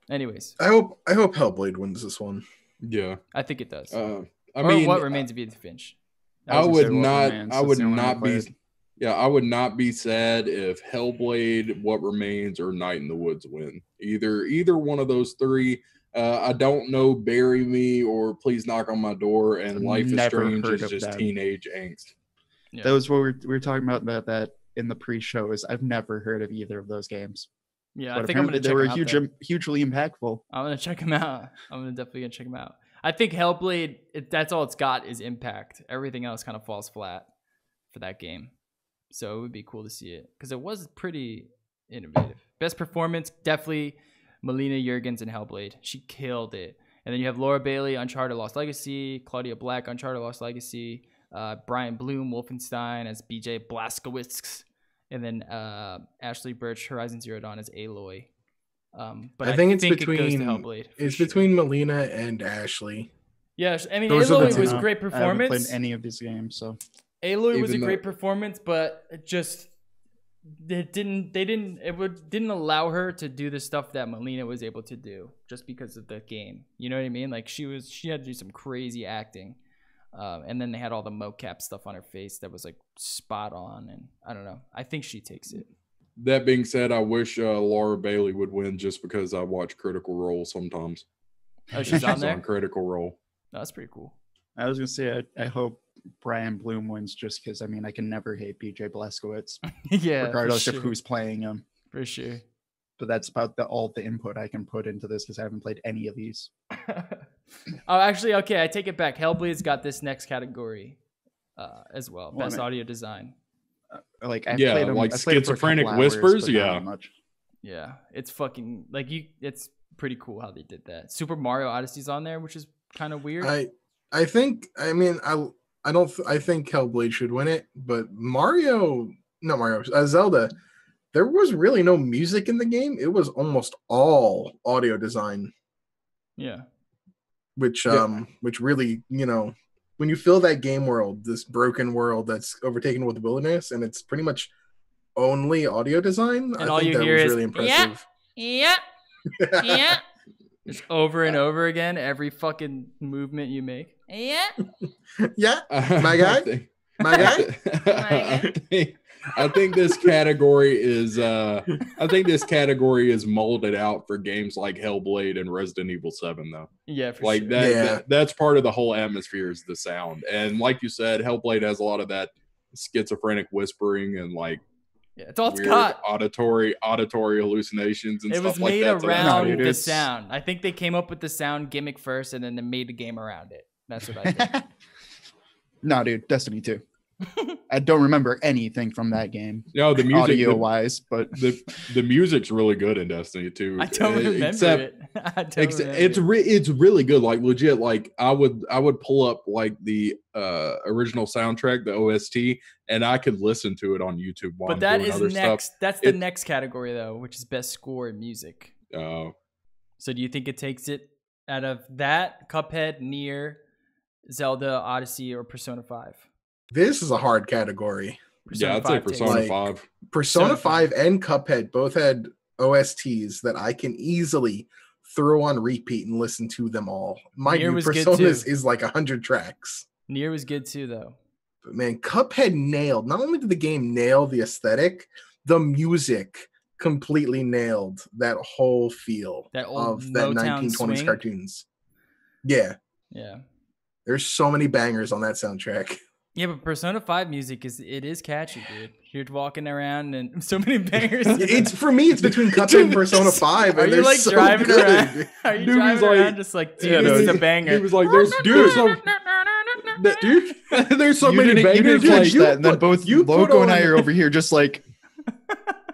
Anyways, I hope Hellblade wins this one. Yeah, I think it does. I mean, What Remains of Edith Finch. I would not be sad if Hellblade, What Remains, or Night in the Woods win. Either one of those three. I don't know Bury Me or Please Knock on My Door, and Life is Strange is just teenage angst. Yeah. That was what we were talking about that in the pre-show. Is I've never heard of either of those games. Yeah, but I think I'm gonna check them out. Hugely impactful. I'm gonna check them out. Definitely gonna check them out. I think Hellblade, that's all it's got is impact. Everything else kind of falls flat for that game. So it would be cool to see it because it was pretty innovative. Best performance, definitely Melina Juergens in Hellblade. She killed it. And then you have Laura Bailey, Uncharted Lost Legacy, Claudia Black, Uncharted Lost Legacy, Brian Bloom, Wolfenstein as BJ Blazkowicz, and then Ashley Birch, Horizon Zero Dawn as Aloy. But I think it goes to Hellblade. It's between Melina and Ashley. Yeah, I mean, Aloy was a great performance. I haven't played any of these games, so Aloy was a great performance, but it just didn't allow her to do the stuff that Melina was able to do just because of the game. You know what I mean? Like she had to do some crazy acting. And then they had all the mocap stuff on her face that was like spot on, and I don't know. I think she takes it. That being said, I wish Laura Bailey would win just because I watch Critical Role sometimes. Oh, she's on there? On Critical Role. No, that's pretty cool. I was gonna say I hope Brian Bloom wins just because I mean I can never hate BJ Blazkowicz. Yeah, regardless of who's playing him. For sure. But that's about all the input I can put into this because I haven't played any of these. Oh, actually, okay, I take it back. Hellblade's got this next category as well. Best audio design. Like I've played them, like Schizophrenic Whispers. Yeah, it's fucking like it's pretty cool how they did that. Super Mario Odyssey's on there, which is kind of weird. I think Hellblade should win it, but Zelda. There was really no music in the game. It was almost all audio design. Yeah. Which really, when you feel that game world, this broken world that's overtaken with wilderness, and it's pretty much only audio design, and I think that was really impressive. Yeah. Just over and over again, every fucking movement you make. Yeah. Yeah. My guy. I think this category is molded out for games like Hellblade and Resident Evil 7 though. Yeah, for like sure. That's part of the whole atmosphere is the sound. And like you said, Hellblade has a lot of that schizophrenic whispering and like it's all it's got. auditory hallucinations and stuff like that. It was made around the sound. I think they came up with the sound gimmick first and then they made the game around it. That's what I think. No, dude, Destiny 2. I don't remember anything from that game. No, the music audio-wise, but the music's really good in Destiny 2. I don't remember it. It's really good. Like legit. Like I would pull up like the original soundtrack, the OST, and I could listen to it on YouTube. While but that is next. Stuff. That's the next category though, which is best score in music. Oh. So do you think it takes it out of that? Cuphead, Nier, Zelda, Odyssey, or Persona 5? This is a hard category. I'd say Persona 5. Persona 5 and Cuphead both had OSTs that I can easily throw on repeat and listen to them all. My Personas is like 100 tracks. Nier was good too, though. But man, Cuphead nailed. Not only did the game nail the aesthetic, the music completely nailed that whole feel of that Motown 1920s swing. cartoons. Yeah. Yeah. There's so many bangers on that soundtrack. Yeah, but Persona 5 music is catchy, dude. You're walking around and so many bangers. It's for me, it's between Cuphead and Persona 5. Are you like so driving good. around? Are you Dude, driving like- around just like, dude, this is a banger? He was like, there's there's so many You bangers. didn't Like, catch that, and then both you put Loco and on- I are over here just like,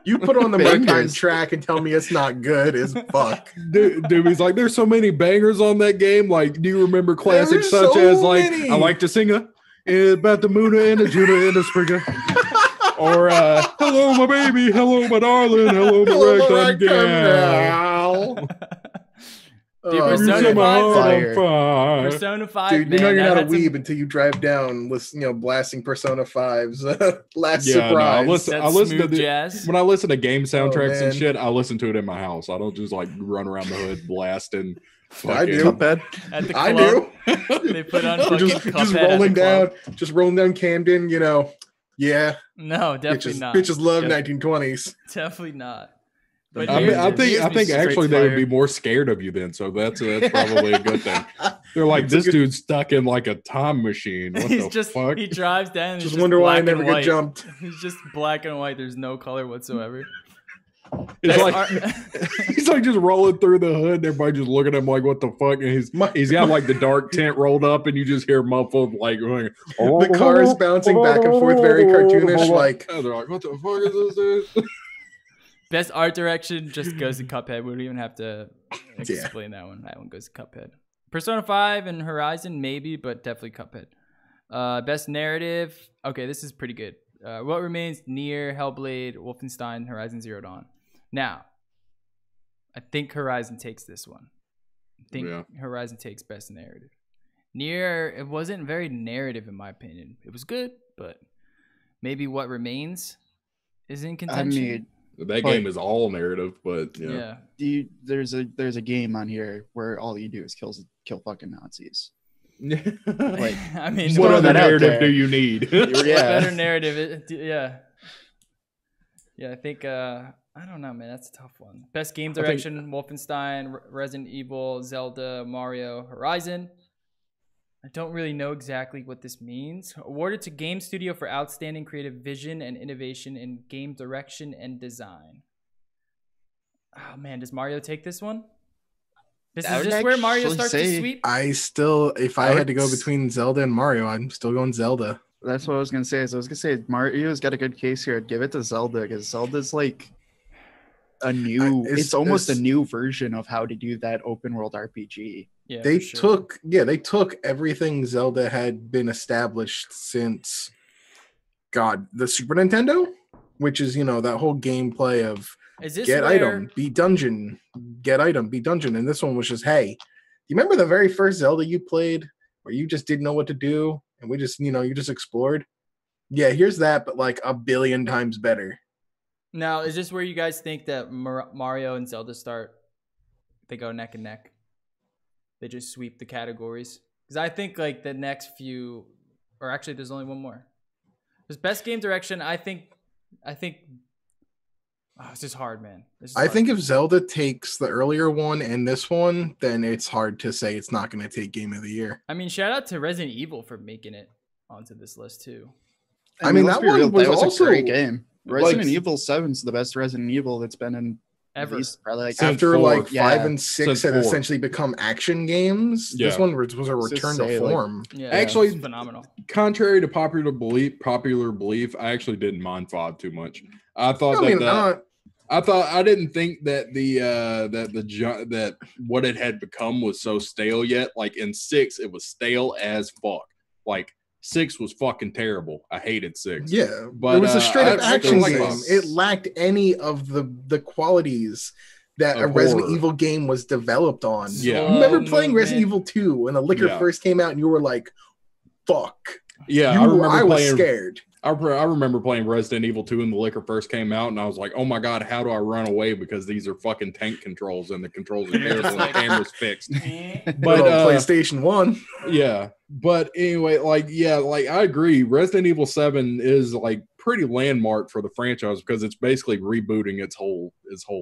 You put on the Mudtime Bangers. track and tell me it's not good as fuck. dude, he's like, there's so many bangers on that game. Like, do you remember classics There's such so as like, many. I like to sing about the moon and the Judah and the Springer. Or hello my baby, hello my darling, hello my ragtime gal. Dude, Oh, Persona You set my 5 heart fire. on fire. Persona 5, dude, man. you know you're that not a had some- weeb until you drive down, listen, blasting Persona 5's last Yeah, no, surprise. that I listen to smooth jazz. when I listen to game soundtracks and man. shit, I listen to it in my house. I don't just like run around the hood blasting. I do. Cuphead. At the I club, do. they put on fucking just Cuphead at rolling the down, club. just rolling down Camden. You know, yeah, No, definitely bitches, not. bitches love Yep. 1920s. Definitely not. But I here's- think here's me actually straight they would fire. be more scared of you then. So that's probably a good thing. They're like, this dude's stuck in like a time machine. What He's the just fuck? he drives down. And Just it's wonder why I black never and get white. jumped. He's just black and white. There's no color whatsoever. It's That's like our- he's like just rolling through the hood. And everybody just looking at him like, what the fuck? And he's got like the dark tent rolled up, and you just hear muffled like going, The car is bouncing back and forth, very cartoonish. Like, and they're like, what the fuck is this? Dude? Best art direction just goes to Cuphead. We don't even have to explain that one. That one goes to Cuphead. Persona 5 and Horizon, maybe, but definitely Cuphead. Best narrative. Okay, this is pretty good. What Remains, Nier, Hellblade, Wolfenstein, Horizon Zero Dawn. Now, I think Horizon takes this one. I think Horizon takes best narrative. Nier, it wasn't very narrative in my opinion. It was good, but maybe What Remains is in I contention. mean, That game is all narrative, but yeah. there's a game on here where all you do is kill fucking Nazis. Like, I mean, what throw other that out narrative there. do you need? what Yeah. better narrative? Yeah, I think I don't know, man. That's a tough one. Best game direction: Wolfenstein, Resident Evil, Zelda, Mario, Horizon. I don't really know exactly what this means. Awarded to Game Studio for outstanding creative vision and innovation in game direction and design. Oh man, does Mario take this one? This I is would just where Mario actually starts to say- sweep. I still, if I I had to go would- between Zelda and Mario, I'm still going Zelda. That's what I was gonna say. So I was gonna say Mario's got a good case here. I'd give it to Zelda because Zelda's like a new. It's almost a new version of how to do that open world RPG. Yeah, They for sure. they took everything Zelda had been established since, God, the Super Nintendo, which is, you know, that whole gameplay of Is this get where, item, beat dungeon, get item, beat dungeon. And this one was just, hey, you remember the very first Zelda you played where you just didn't know what to do and we just, you know, you just explored? Yeah, here's that, but like a billion times better. Now, is this where you guys think that Mario and Zelda start? They go neck and neck. They just sweep the categories. Because I think like the next few, or actually, there's only one more. There's best game direction. I think. Oh, this is hard, man. This is I hard. think if Zelda takes the earlier one and this one, then it's hard to say it's not going to take Game of the Year. I mean, shout out to Resident Evil for making it onto this list too. I mean, let's that be one real, was that was also, a great game. like- Resident Evil 7 is the best Resident Evil that's been in Ever. at least probably like Since After 4. like 5 Yeah. and 6 Since had 4. essentially become action games, Yeah. this one was a just return say, to like- form. Yeah, Actually- it's phenomenal. Contrary to popular belief, I actually didn't mind 5 too much. I thought I didn't think that that what it had become was so stale yet. Like in 6, it was stale as fuck. Like 6 was fucking terrible. I hated 6. Yeah, But, it was a straight up I action like game. five. It lacked any of the qualities that Of a Resident horror. Evil game was developed on. Yeah. You remember Slow playing Resident movement. Evil 2 when the liquor Yeah. first came out and you were like, fuck. Yeah, I was scared. I remember playing Resident Evil 2 and the liquor first came out, and I was like, "Oh my god, how do I run away? Because these are fucking tank controls, and the controls are terrible, and the camera's fixed." But But PlayStation 1. yeah, but anyway, like I agree. Resident Evil 7 is like pretty landmark for the franchise because it's basically rebooting its whole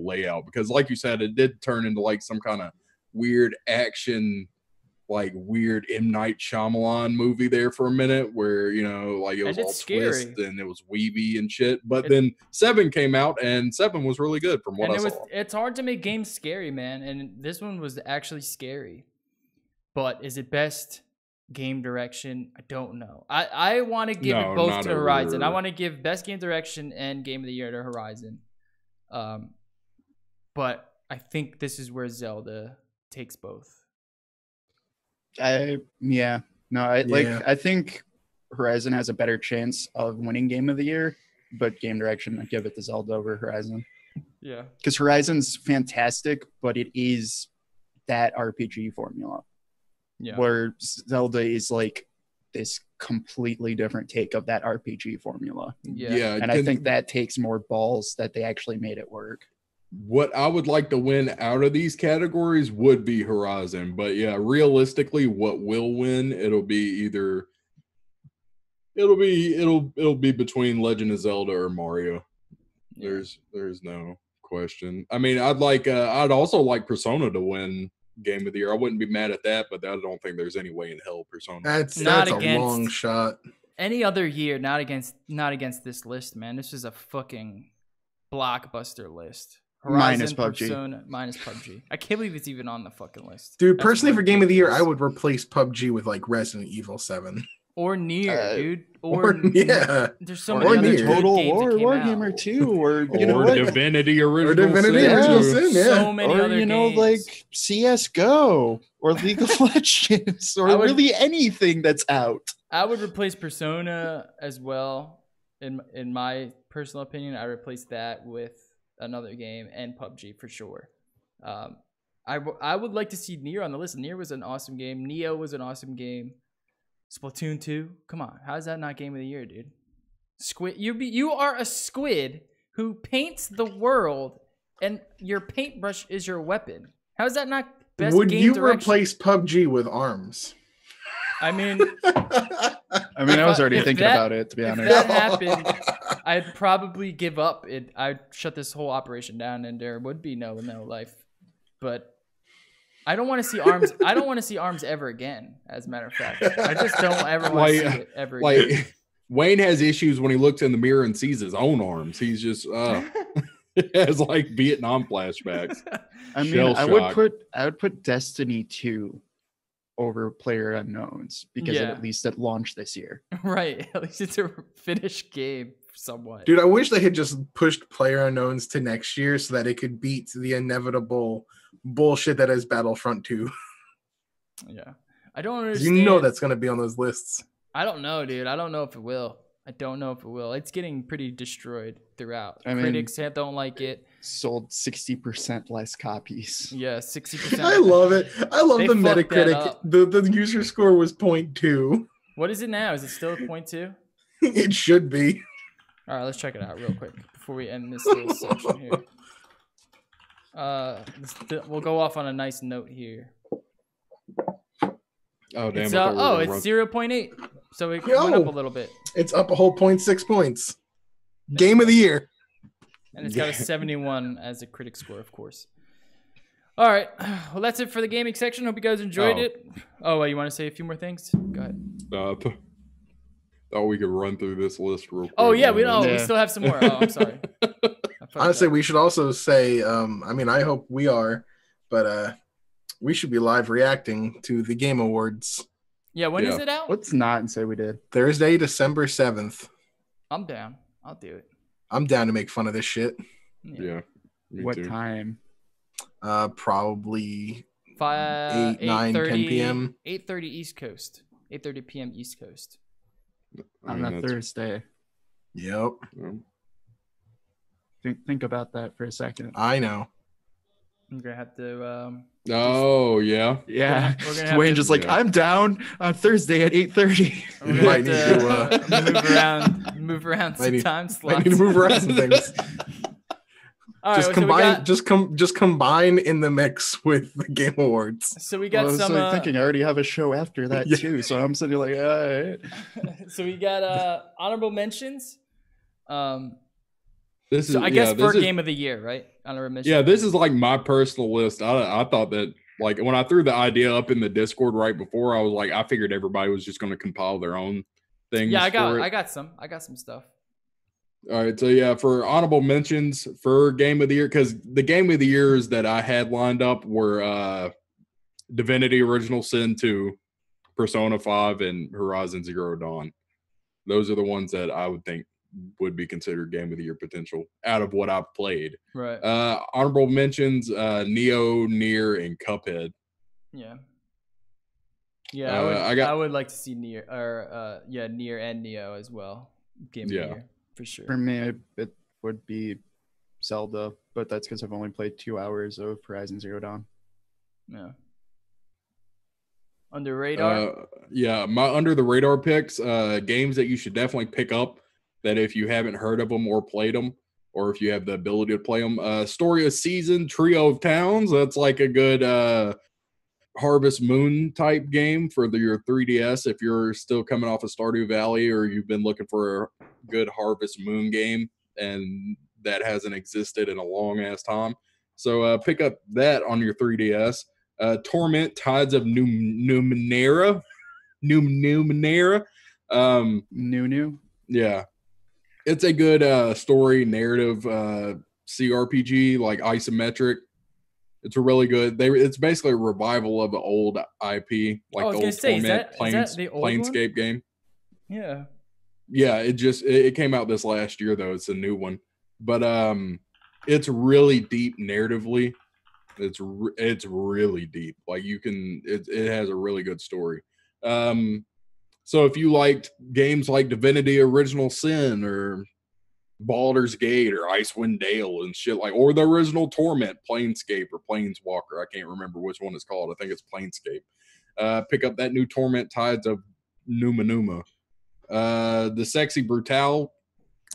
layout. Because like you said, it did turn into like some kind of weird action, like weird M. Night Shyamalan movie there for a minute where, you know, like it was all scary. twist and it was weeby and shit. But then 7 came out and 7 was really good from what I saw. It's hard to make games scary, man. And this one was actually scary. But is it best game direction? I don't know. I want to give it both to Horizon. I want to give best game direction and game of the year to Horizon. But I think this is where Zelda takes both. I think Horizon has a better chance of winning game of the year, but game direction, I give it to Zelda over Horizon. Yeah. Because Horizon's fantastic, but it is that RPG formula. Yeah. Where Zelda is like this completely different take of that RPG formula. Yeah. And I think that takes more balls that they actually made it work. What I would like to win out of these categories would be Horizon, but yeah, realistically, what will win? It'll be between Legend of Zelda or Mario. Yeah. There's no question. I mean, I'd also like Persona to win Game of the Year. I wouldn't be mad at that, but I don't think there's any way in hell Persona. That's Not a against- long shot. Any other year, not against this list, man. This is a fucking blockbuster list. Horizon, Minus PUBG. Persona, minus PUBG. I can't believe it's even on the fucking list. Dude, That's personally, for Game of the Year, I ridiculous. would replace PUBG with like Resident Evil 7. Or Nier, dude. There's so Or many other Nier. good Total games War, that came Warhammer out. 2, or you know or what? Divinity Original Divinity Sin Original 2. Sin, yeah. So many Or other you know, games. like CS:GO or League of Legends, or really anything that's out. I would replace Persona as well. In my personal opinion, I replace that with another game and PUBG for sure. I would like to see Nier on the list. Nier was an awesome game. Neo was an awesome game. Splatoon 2, come on, how's that not game of the year, dude? Squid, you are a squid who paints the world, and your paintbrush is your weapon. How is that not best Would game you direction? replace PUBG with ARMS? I mean, I was already if thinking that- about it, to be if honest. that happened, I'd probably give up. I'd shut this whole operation down, and there would be no life. But I don't want to see arms. I don't want to see arms ever again. As a matter of fact, I just don't ever want to see it ever again. Like Wayne has issues when he looks in the mirror and sees his own arms. He's just has like Vietnam flashbacks. I mean, Shell I would shock. put Destiny 2 over Player Unknowns because Yeah. at least it launched this year. Right. At least it's a finished game somewhat. Dude, I wish they had just pushed PlayerUnknown's to next year so that it could beat the inevitable bullshit that is Battlefront 2. Yeah. I don't understand. You know that's going to be on those lists. I don't know, dude. I don't know if it will. It's getting pretty destroyed throughout. I mean- Critics don't like it. Sold 60% less copies. Yeah, 60%. I love it. I love They the fucked that Metacritic. up. The user score was 0.2. What is it now? Is it still 0.2? It should be. All right, let's check it out real quick before we end this little section here. We'll go off on a nice note here. Oh damn! It's, I thought we were gonna it's run- 0.8, so it went up a little bit, It's up a whole 0.6 points. Game of the year. and it's got a 71 as a critic score, of course. All right, well that's it for the gaming section. Hope you guys enjoyed Oh. it. Oh, you want to say a few more things? Go ahead. Thought we could run through this list real quick. Oh yeah, we Yeah. still have some more. Oh, I'm sorry. I fucked Honestly, up. we should also say, I mean, I hope we are, but we should be live reacting to the Game Awards Yeah, when is Yeah. it out? Let's not and say we did. Thursday, December 7th. I'm down. I'll do it. I'm down to make fun of this shit. Yeah. Me What too. time? Probably 8, 8, 9, 10 p.m. 8:30 East Coast. 8:30 p.m. East Coast. I On mean, a that's- Thursday. Yep, Think about that for a second. I know. I'm gonna have to. Oh yeah. Yeah. We're gonna have Wayne to- just like, Yeah. I'm down on Thursday at 8:30. We're You gonna might have need to, move around might some need- time I slots. need to move around some things. All right, Just so we combine, got- just combine in the mix with the Game Awards. So we Well, got I was some. like thinking I already have a show after that Yeah. too, so I'm sitting like, all right. So we got honorable mentions. This is I guess for game of the year, right? Honorable mention. Yeah, this is like my personal list. I thought that like when I threw the idea up in the Discord right before, I was like, I figured everybody was just going to compile their own things. Yeah, I got some stuff. All right, so yeah, for honorable mentions for game of the year, because the game of the years that I had lined up were Divinity Original Sin 2, Persona 5, and Horizon Zero Dawn. Those are the ones that I would think would be considered game of the year potential out of what I've played. Right. Honorable mentions: Neo, Nier, and Cuphead. Yeah. Yeah, I would like to see Nier or Nier and Neo as well. Game of the year for sure. For me, it would be Zelda, but that's because I've only played 2 hours of Horizon Zero Dawn. Yeah. Under radar? My under the radar picks, games that you should definitely pick up that if you haven't heard of them or played them, or if you have the ability to play them. Story of Season, Trio of Towns, that's like a good Harvest Moon type game for your 3DS if you're still coming off of Stardew Valley or you've been looking for a good Harvest Moon game and that hasn't existed in a long ass time. So pick up that on your 3DS. Torment, Tides of Numenera. Yeah. It's a good story narrative CRPG, like isometric. It's a really good. It's basically a revival of an old IP, like the old Torment Planescape game. Yeah. Yeah, it came out this last year though. It's a new one, but it's really deep narratively. It's really deep. Like it has a really good story. So if you liked games like Divinity Original Sin or Baldur's Gate or Icewind Dale and shit or the original Torment, Planescape or Planeswalker, I can't remember which one it's called. I think it's Planescape. Pick up that new Torment, Tides of Numa. The Sexy Brutale,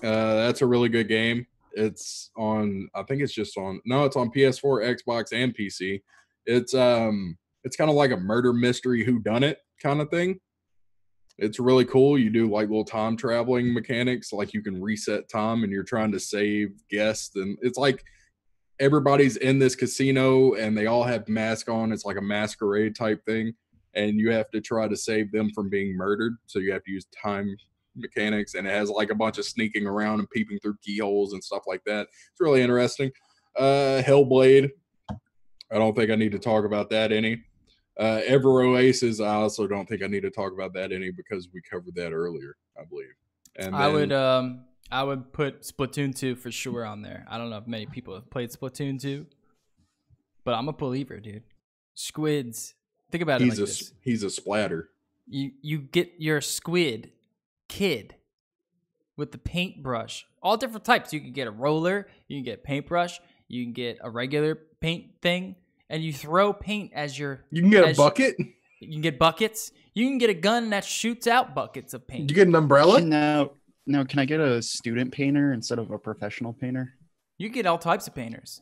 that's a really good game. It's on, I think it's on PS4, Xbox, and PC. It's kind of like a murder mystery whodunit kind of thing. It's really cool. You do like little time traveling mechanics, like you can reset time and you're trying to save guests. And it's like everybody's in this casino and they all have masks on. It's like a masquerade type thing. And you have to try to save them from being murdered. So you have to use time mechanics, and it has like a bunch of sneaking around and peeping through keyholes and stuff like that. It's really interesting. Hellblade, I don't think I need to talk about that any. Ever Oasis, I also don't think I need to talk about that any because we covered that earlier, I believe. And I would put Splatoon 2 for sure on there. I don't know if many people have played Splatoon 2, but I'm a believer, dude. Squids. Think about it like this. He's a splatter. You get your squid kid with the paintbrush, all different types. You can get a roller, you can get a paintbrush, you can get a regular paint thing, and you throw paint as your. You can get a bucket. You can get buckets. You can get a gun that shoots out buckets of paint. You get an umbrella. No. Can I get a student painter instead of a professional painter? You get all types of painters.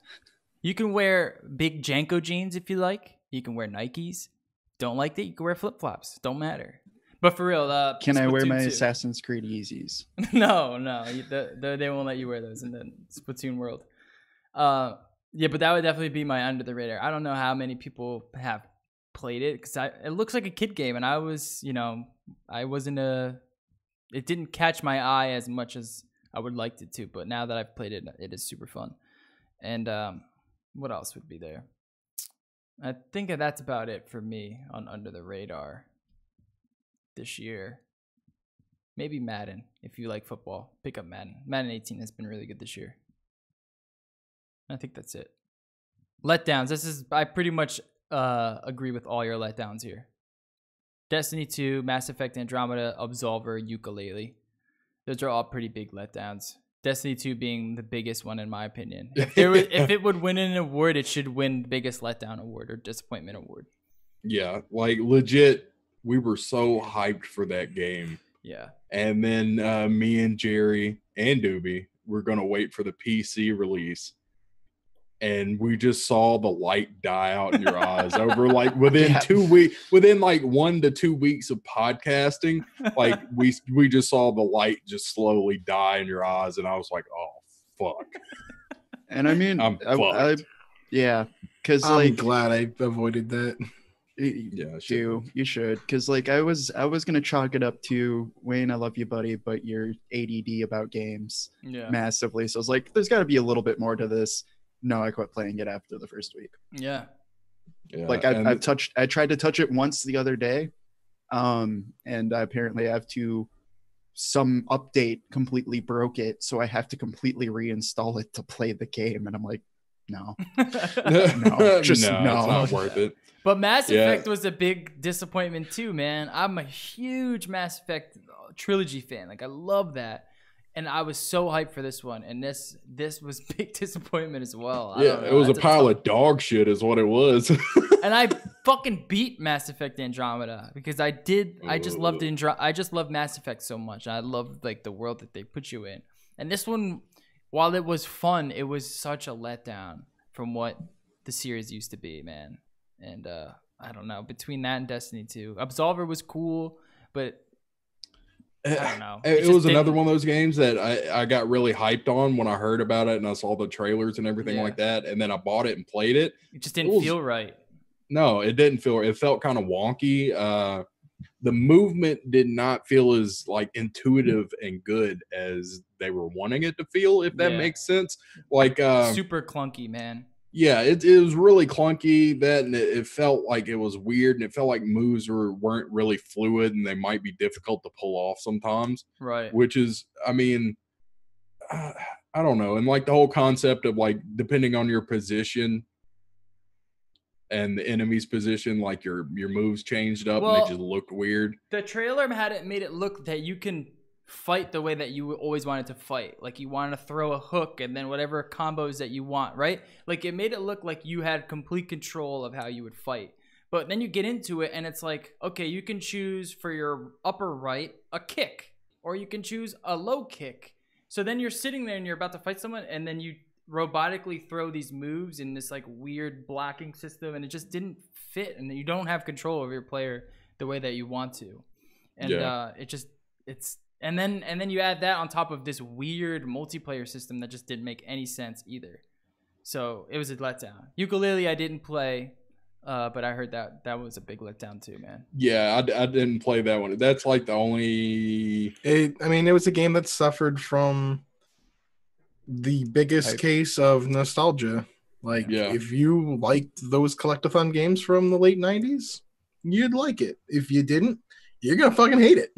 You can wear big Janko jeans if you like. You can wear Nikes. Don't like that? You can wear flip flops. Don't matter. But for real, can I wear my 2. Assassin's Creed Yeezys? No, they won't let you wear those in the Splatoon world. Yeah, but that would definitely be my under the radar. I don't know how many people have played it because it looks like a kid game, and I was, it didn't catch my eye as much as I would like it to. But now that I've played it, it is super fun. And what else would be there? I think that's about it for me on under the radar this year. Maybe Madden. If you like football, pick up Madden. Madden 18 has been really good this year. I think that's it. Letdowns. I pretty much agree with all your letdowns here. Destiny 2, Mass Effect Andromeda, Absolver, Yooka-Laylee. Those are all pretty big letdowns. Destiny 2 being the biggest one in my opinion. If it would win an award, it should win the biggest letdown award or disappointment award. Yeah, like legit, we were so hyped for that game. Yeah. And then me and Jerry and DOOBIE were going to wait for the PC release. and we just saw the light die out in your eyes over like within 2 weeks, within like 1 to 2 weeks of podcasting, like we just saw the light just slowly die in your eyes, and I was like, oh fuck. And I mean, yeah, because I'm like glad I avoided that. Yeah, you should, because like I was gonna chalk it up to Wayne, I love you, buddy, but you're ADD about games massively. So I was like, there's got to be a little bit more to this. No, I quit playing it after the first week. Yeah. Like I tried to touch it once the other day, and I apparently have to. Some update completely broke it, so I have to completely reinstall it to play the game, and I'm like, no, no, it's not worth it. But Mass Effect was a big disappointment too, man. I'm a huge Mass Effect trilogy fan. Like I love that, and I was so hyped for this one, and this was big disappointment as well. Yeah, it was a pile of dog shit, is what it was. And I fucking beat Mass Effect Andromeda because I just loved I just love Mass Effect so much. I loved like the world that they put you in. And this one, while it was fun, it was such a letdown from what the series used to be, man. And I don't know, between that and Destiny 2, Absolver was cool, but I don't know. It was another one of those games that I got really hyped on when I heard about it and I saw the trailers and everything like that, and then I bought it and played it. It just didn't feel right. No, it didn't feel. It felt kind of wonky. The movement did not feel as like intuitive and good as they were wanting it to feel, if that makes sense. Like super clunky, man. Yeah, it was really clunky. And it felt like it was weird, and it felt like moves weren't really fluid, and they might be difficult to pull off sometimes. Right. Which is, I mean, I don't know. And like the whole concept of like depending on your position and the enemy's position, like your moves changed up and they just looked weird. The trailer made it look that you can fight the way that you always wanted to fight. Like you want to throw a hook and then whatever combos that you want, right? Like it made it look like you had complete control of how you would fight. But then you get into it and it's like, okay, you can choose for your upper right a kick, or you can choose a low kick. So then you're sitting there and you're about to fight someone, and then you robotically throw these moves in this like weird blocking system, and it just didn't fit, and you don't have control over your player the way that you want to. And and then you add that on top of this weird multiplayer system that just didn't make any sense either. So it was a letdown. Ukulele I didn't play, but I heard that was a big letdown too, man. Yeah, I didn't play that one. That's like the only. It was a game that suffered from the biggest case of nostalgia. Like, if you liked those collectathon games from the late 90s, you'd like it. If you didn't, you're gonna fucking hate it.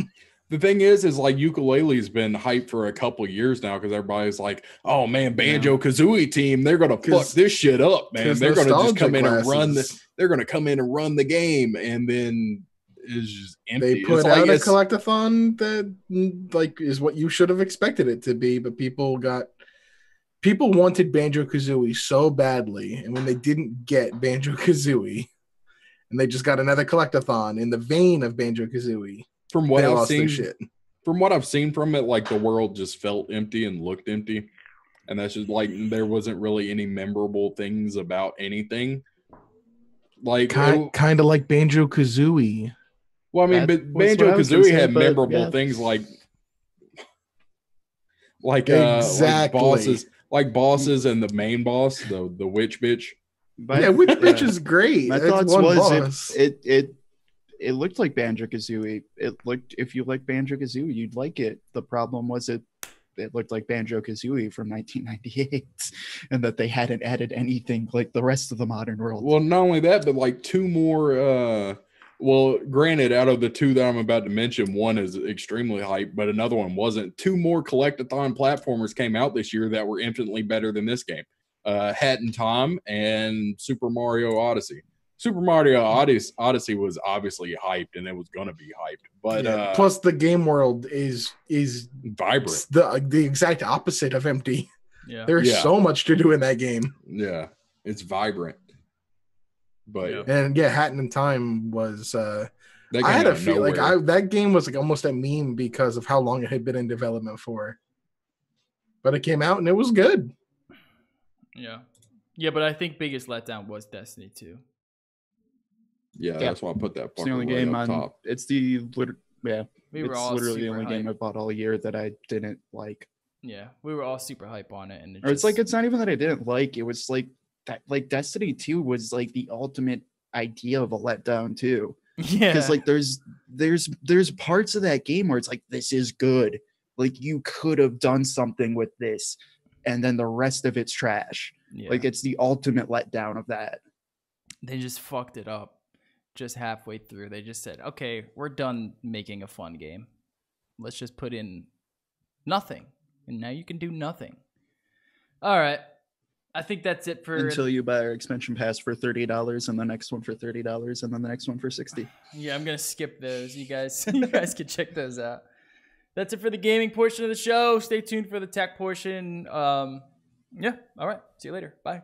The thing is like Ukulele's been hyped for a couple years now because everybody's like, oh man, Banjo-Kazooie team, they're gonna fuck this shit up, man. They're gonna just come in and run they're gonna come in and run the game, and then it's just empty. They put out a collectathon that like is what you should have expected it to be, but people wanted Banjo-Kazooie so badly, and when they didn't get Banjo-Kazooie, and they just got another collectathon in the vein of Banjo-Kazooie, from what I've seen from it, like the world just felt empty and looked empty, and that's just like there wasn't really any memorable things about anything. Like kind of like Banjo-Kazooie. Well, I mean, but Banjo-Kazooie had memorable things like exactly. Like bosses and the main boss, the witch bitch. Witch bitch is great. My thoughts was it looked like Banjo-Kazooie. If you like Banjo-Kazooie, you'd like it. The problem was it looked like Banjo-Kazooie from 1998, and that they hadn't added anything like the rest of the modern world. Well, not only that, but like two more. Well, granted, out of the two that I'm about to mention, one is extremely hyped, but another one wasn't. Two more collectathon platformers came out this year that were infinitely better than this game. Hat in Time and Super Mario Odyssey. Super Mario Odyssey was obviously hyped, and it was going to be hyped. But plus the game world is vibrant. The exact opposite of empty. Yeah. There's so much to do in that game. Yeah, it's vibrant. But Hat in Time was I had a feel like that game was like almost a meme because of how long it had been in development for. But it came out and it was good. Yeah. Yeah, but I think biggest letdown was Destiny 2. Yeah, that's why I put that. It's the only game on top. It's the it's literally the only game I bought all year that I didn't like. Yeah, we were all super hype on it, and it's like, it's not even that I didn't like. It was like that. Like Destiny 2 was like the ultimate idea of a letdown too. Yeah, because like there's parts of that game where it's like, this is good. Like you could have done something with this, and then the rest of it's trash. Yeah. Like it's the ultimate letdown of that. They just fucked it up. Just halfway through, they just said, okay, we're done making a fun game. Let's just put in nothing. And now you can do nothing. All right. I think that's it for... Until you buy our expansion pass for $30 and the next one for $30 and then the next one for $60. Yeah, I'm going to skip those. You guys can check those out. That's it for the gaming portion of the show. Stay tuned for the tech portion. Yeah. All right. See you later. Bye.